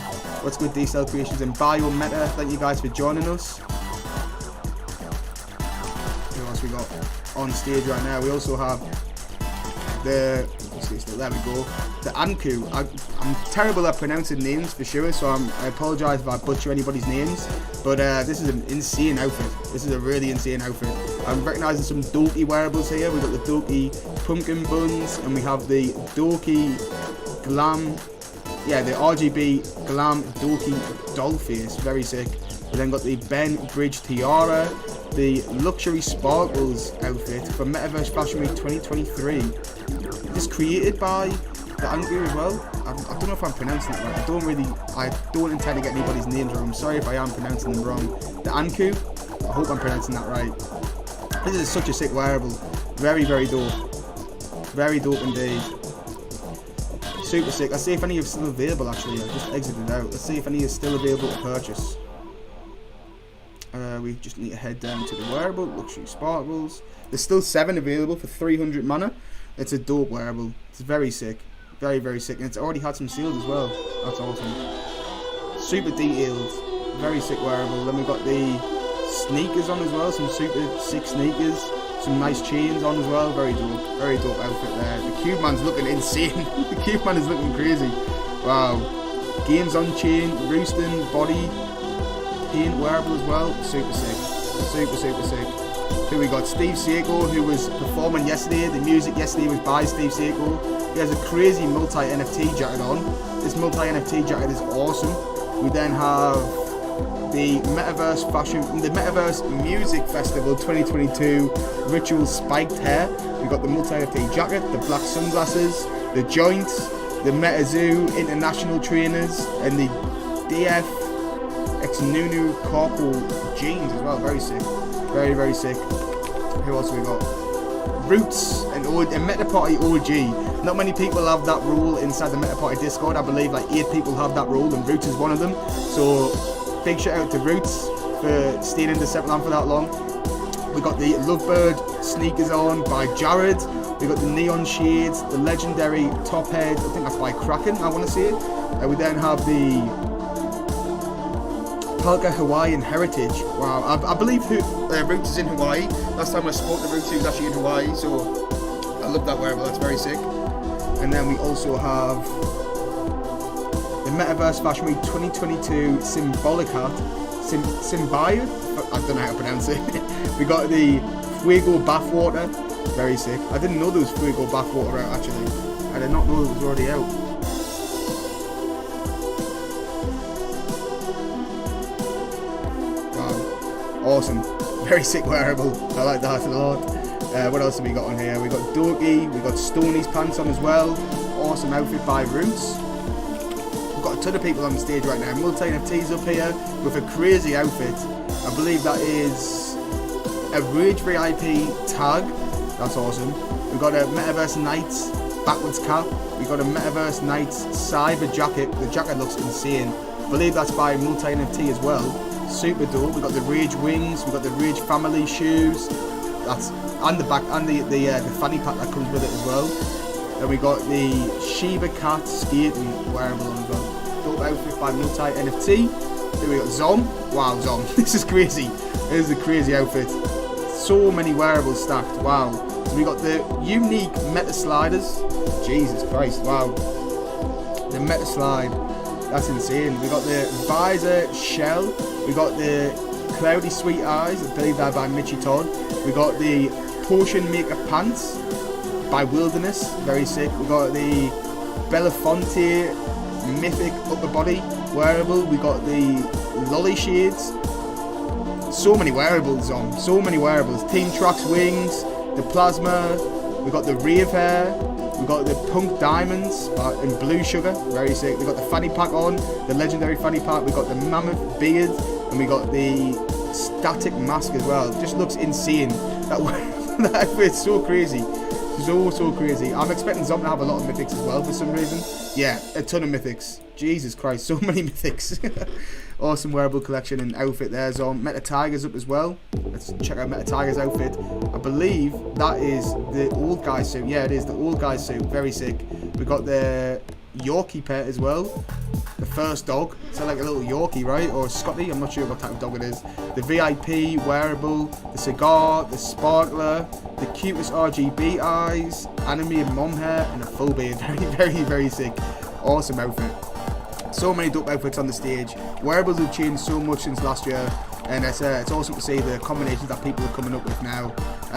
What's good, DCL Creations? And Biometa, thank you guys for joining us. Who else we got on stage right now? We also have the, there we go, the Anku. I'm terrible at pronouncing names for sure, so I apologise if I butcher anybody's names, but this is an insane outfit. This is a really insane outfit. I'm recognising some Doki wearables here. We've got the Doki pumpkin buns, and we have the Doki glam, the RGB glam Doki doll face, very sick. We then got the Ben Bridge tiara, the luxury sparkles outfit for Metaverse Fashion Week 2023. This created by the Anku as well. I don't know if I'm pronouncing it right. I don't intend to get anybody's names wrong. I'm sorry if I am pronouncing them wrong. The Anku. I hope I'm pronouncing that right. This is such a sick wearable. Very, very dope. Very dope indeed. Super sick. Let's see if any are still available actually. I just exited out. Let's see if any is still available to purchase. We just need to head down to the wearable. Luxury sparkles. There's still 7 available for 300 mana. It's a dope wearable. It's very sick. Very, very sick. And it's already had some seals as well. That's awesome. Super detailed. Very sick wearable. Then we've got the sneakers on as well. Some super sick sneakers. Some nice chains on as well. Very dope. Very dope outfit there. The Cube Man's looking insane. The Cube Man is looking crazy. Wow. Games on chain. Roosting. Body. Paint wearable as well. Super sick. Super, super sick. Here we got Steve Seiko, who was performing yesterday. The music yesterday was by Steve Seiko. He has a crazy multi-NFT jacket on. This multi-NFT jacket is awesome. We then have the Metaverse Music Festival 2022 Ritual Spiked Hair. We got the multi-NFT jacket, the black sunglasses, the joints, the MetaZoo International trainers, and the DF X Nunu Corporal jeans as well. Very sick. Very, very sick. Who else have we got? Roots and Meta Party OG. Not many people have that role inside the Meta Party Discord. I believe like 8 people have that role, and Roots is one of them. So big shout out to Roots for staying in Decepticon for that long. We got the Lovebird sneakers on by Jared. We got the neon shades, the legendary top head. I think that's by Kraken. I want to see it. We then have the Palka Hawaiian Heritage. Wow, I believe Roots is in Hawaii. Last time I spoke to Roots, he was actually in Hawaii, so I love that wearable, that's very sick. And then we also have the Metaverse Fashion Week 2022 Symbolic Hat. Symbiote? I don't know how to pronounce it. We got the Fuego Bathwater, very sick. I didn't know there was Fuego Bathwater out actually. I did not know it was already out. Awesome, very sick wearable. I like that a lot. What else have we got on here? We got Doki, we got Stoney's pants on as well. Awesome outfit by Roots. We've got a ton of people on the stage right now. Multi NFTs up here with a crazy outfit. I believe that is a Rage VIP tag. That's awesome. We've got a Metaverse Knights backwards cap. We've got a Metaverse Knights cyber jacket. The jacket looks insane. I believe that's by Multi NFT as well. Super dope. We got the Rage wings, we got the Rage family shoes. That's and the back and the fanny pack that comes with it as well. Then we got the Shiba Cat skating wearable on as well. Dope outfit by Multi NFT. Then we got Zom. Wow, Zom. This is crazy. This is a crazy outfit. So many wearables stacked. Wow. So we got the unique Meta sliders. Jesus Christ. Wow. The Meta slide. That's insane. We got the visor shell. We got the cloudy sweet eyes. I believe that by Mitchy Todd. We got the potion maker pants by Wilderness. Very sick. We got the Belafonte mythic upper body wearable. We got the lolly shades. So many wearables on. So many wearables. Team Tracks wings. The plasma. We got the rave hair. We got the punk diamonds and blue sugar, very sick. We got the fanny pack on, the legendary fanny pack. We got the mammoth beard, and we got the static mask as well. It just looks insane. That outfit's so crazy, so crazy. I'm expecting Zom to have a lot of mythics as well for some reason. Yeah, a ton of mythics. Jesus Christ, so many mythics. Awesome wearable collection and outfit there. So Meta Tiger's up as well. Let's check out Meta Tiger's outfit. I believe that is the old guy suit. Yeah, it is the old guy suit. Very sick. We got the Yorkie pet as well. The first dog. It's like a little Yorkie, right? Or Scotty. I'm not sure what type of dog it is. The VIP wearable. The cigar. The sparkler. The cutest RGB eyes. Animated mom hair. And a full beard. Very sick. Awesome outfit. So many dope outfits on the stage. Wearables have changed so much since last year. And it's awesome to see the combinations that people are coming up with now.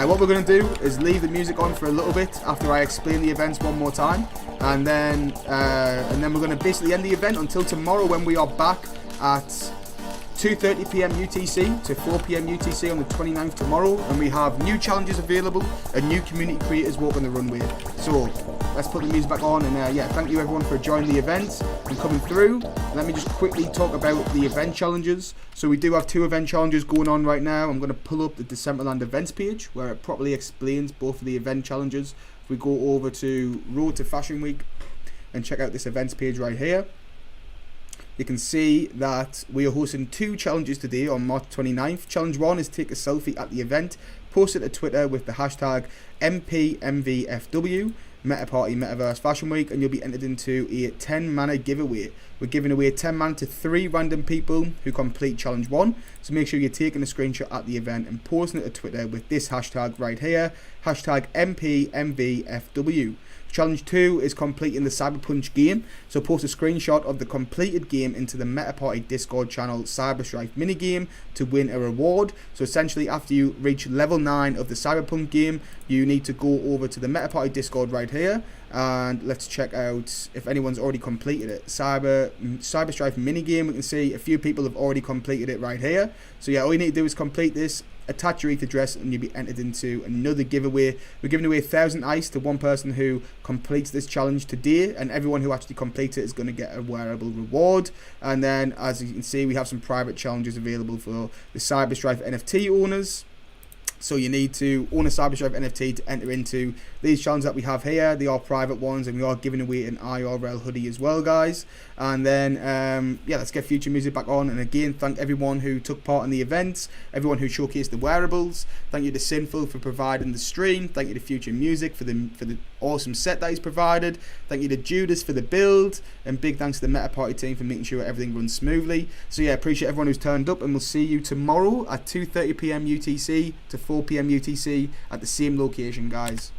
What we're going to do is leave the music on for a little bit after I explain the events one more time. And then we're going to basically end the event until tomorrow when we are back at 2:30 p.m. UTC to 4 p.m. UTC on the 29th tomorrow, and we have new challenges available and new community creators walking the runway. So let's put the music back on, and yeah, thank you everyone for joining the event and coming through. Let me just quickly talk about the event challenges. So we do have 2 event challenges going on right now. I'm going to pull up the Decentraland events page where it properly explains both of the event challenges. If we go over to Road to Fashion Week and check out this events page right here, you can see that we are hosting 2 challenges today on March 29th. Challenge 1 is take a selfie at the event, post it to Twitter with the hashtag MPMVFW, Meta Party Metaverse Fashion Week, and you'll be entered into a 10 mana giveaway. We're giving away 10 mana to 3 random people who complete challenge 1. So make sure you're taking a screenshot at the event and posting it to Twitter with this hashtag right here, hashtag MPMVFW. Challenge 2 is completing the Cyberpunch game, so post a screenshot of the completed game into the Meta Party Discord channel Cyberstrife minigame to win a reward. So essentially after you reach level 9 of the Cyberpunk game, you need to go over to the Meta Party Discord right here, and let's check out if anyone's already completed it. Cyberstrife minigame, we can see a few people have already completed it right here. So yeah, all you need to do is complete this, attach your ETH address, and you'll be entered into another giveaway. We're giving away 1,000 ice to one person who completes this challenge today, and everyone who actually completes it is going to get a wearable reward. And then as you can see, we have some private challenges available for the Cyberstrife NFT owners. So you need to own a Cyberstrife NFT to enter into these challenges that we have here. They are private ones, and we are giving away an IRL hoodie as well, guys. And then yeah, let's get future music back on. And again, thank everyone who took part in the events, everyone who showcased the wearables. Thank you to Sinful for providing the stream. Thank you to Future Music for the awesome set that he's provided. Thank you to Judas for the build, and big thanks to the Meta Party team for making sure everything runs smoothly. So yeah, appreciate everyone who's turned up, and we'll see you tomorrow at 2:30 p.m. UTC to 4 p.m. UTC at the same location, guys.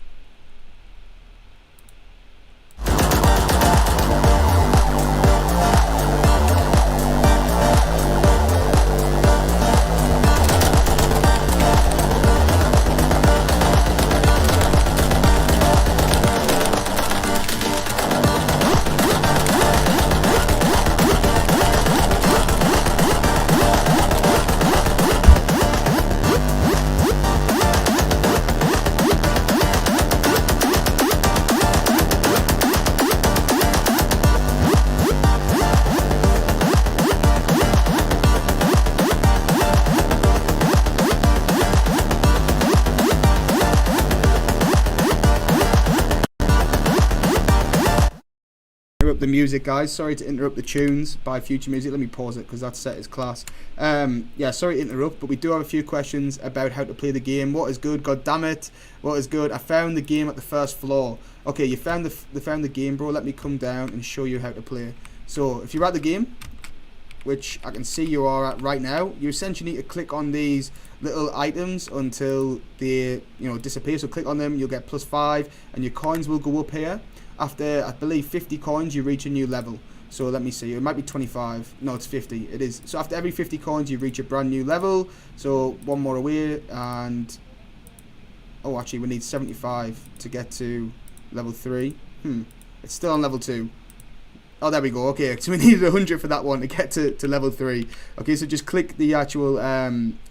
The music, guys, sorry to interrupt the tunes by Future Music. Let me pause it because that set is class. Yeah, sorry to interrupt, but we do have a few questions about how to play the game. What is good? God damn it, what is good? I found the game at the first floor. Okay, you found the game, bro. Let me come down and show you how to play. So if you're at the game, which I can see you are at right now, you essentially need to click on these little items until they disappear. So click on them, you'll get +5, and your coins will go up here. After, I believe, 50 coins, you reach a new level. So let me see, it might be 25. No, it's 50. It is. So after every 50 coins, you reach a brand new level. So one more away, and oh, actually, we need 75 to get to level 3. It's still on level 2. Oh, there we go. Okay, so we needed 100 for that one to get to level 3. Okay, so just click the actual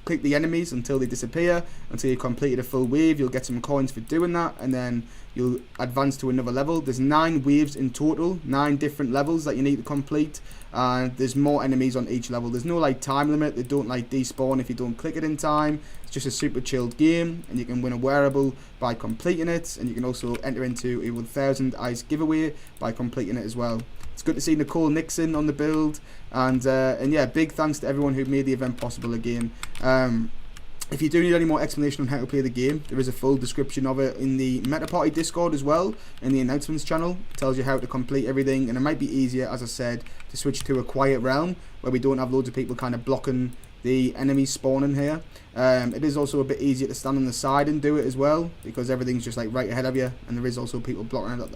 click the enemies until they disappear, until you've completed a full wave. You'll get some coins for doing that, and then you'll advance to another level. There's 9 waves in total, 9 different levels that you need to complete, and there's more enemies on each level. There's no like time limit. They don't like despawn if you don't click it in time. It's just a super chilled game, and you can win a wearable by completing it, and you can also enter into a 1,000 ice giveaway by completing it as well. It's good to see Nicole Nixon on the build. And yeah, big thanks to everyone who made the event possible again. If you do need any more explanation on how to play the game, there is a full description of it in the Meta Party Discord as well, in the announcements channel. It tells you how to complete everything, and it might be easier, as I said, to switch to a quiet realm where we don't have loads of people kind of blocking the enemies spawning here. It is also a bit easier to stand on the side and do it as well, because everything's just like right ahead of you, and there is also people blocking it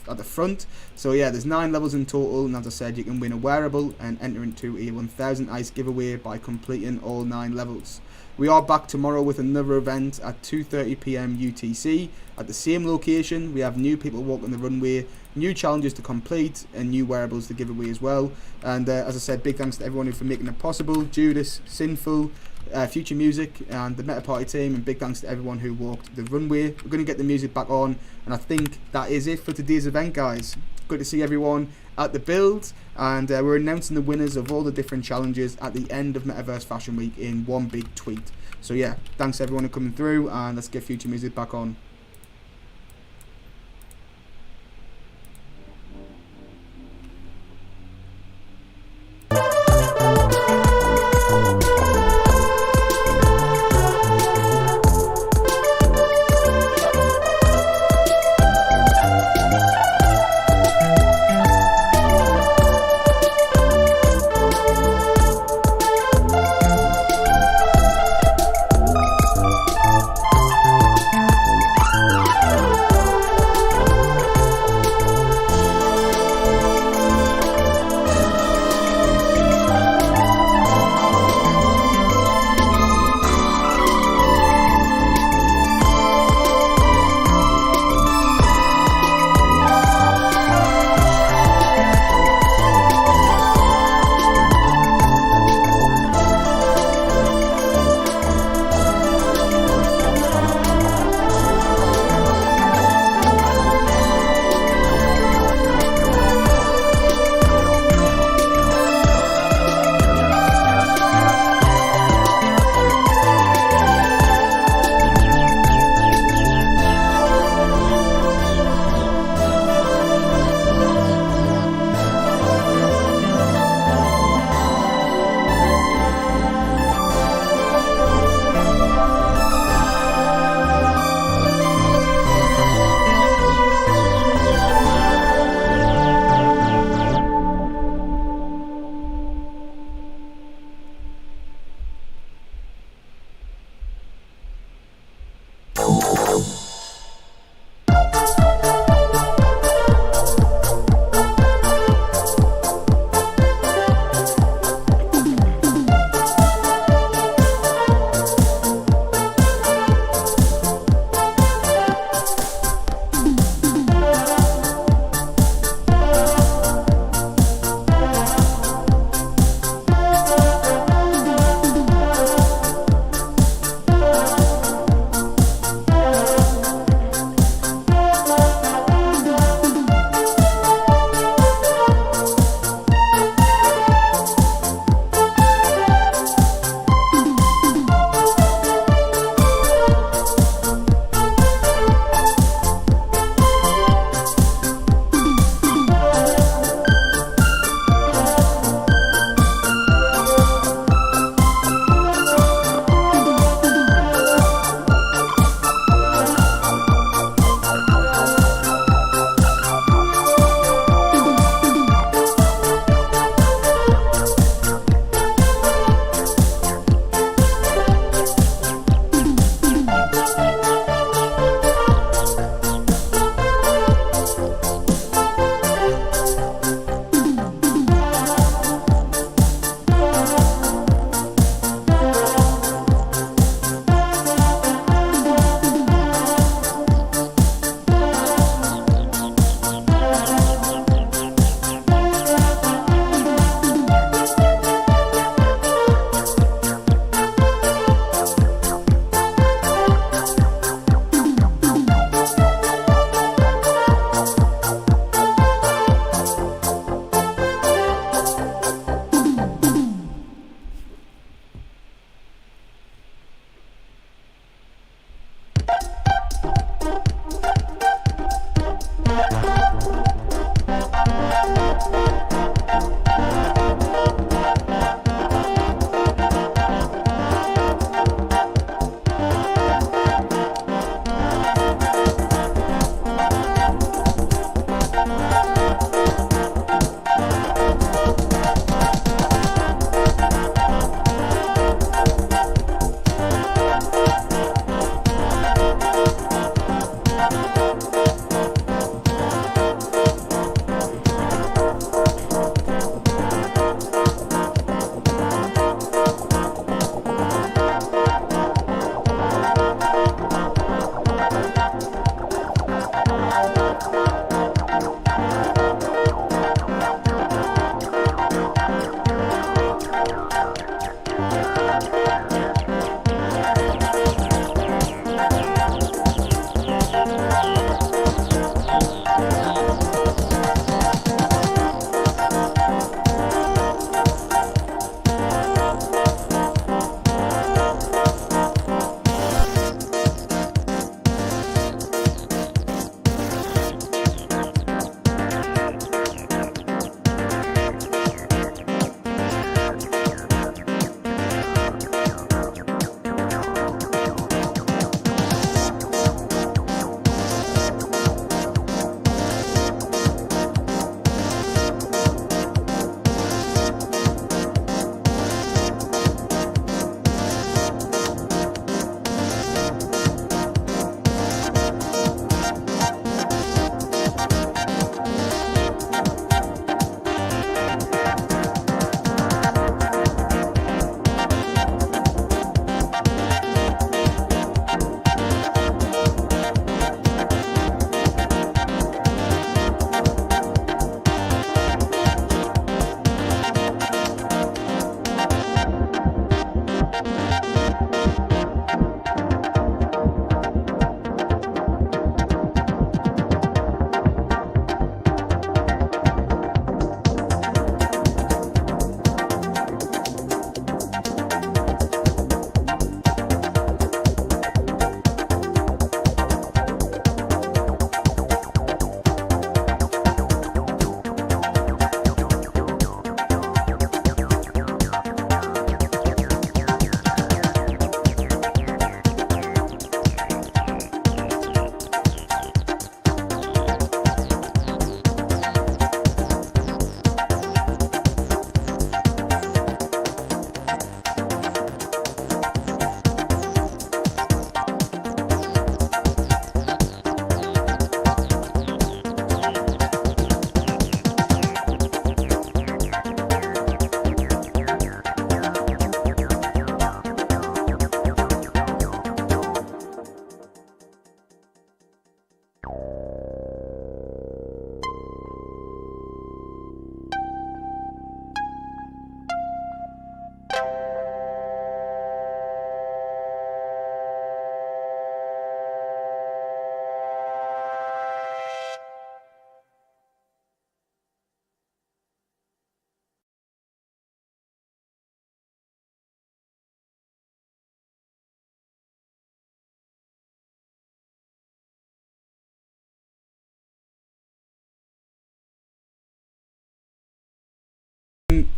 at the front. So yeah, there's 9 levels in total, and as I said, you can win a wearable and enter into a 1000 ice giveaway by completing all 9 levels. We are back tomorrow with another event at 2:30 PM UTC at the same location. We have new people walking the runway, new challenges to complete, and new wearables to give away as well. And as I said, big thanks to everyone for making it possible. Judas, Sinful, Future Music, and the Meta Party team, and big thanks to everyone who walked the runway. We're going to get the music back on, and I think that is it for today's event, guys. Good to see everyone at the build, and we're announcing the winners of all the different challenges at the end of Metaverse Fashion Week in one big tweet. So yeah, thanks everyone for coming through, and let's get Future Music back on.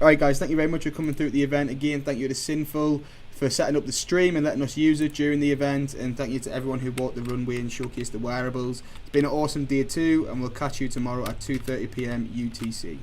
Alright guys, thank you very much for coming through the event. Again, thank you to Sinful for setting up the stream and letting us use it during the event, and thank you to everyone who walked the runway and showcased the wearables. It's been an awesome day too, and we'll catch you tomorrow at 2:30 PM UTC.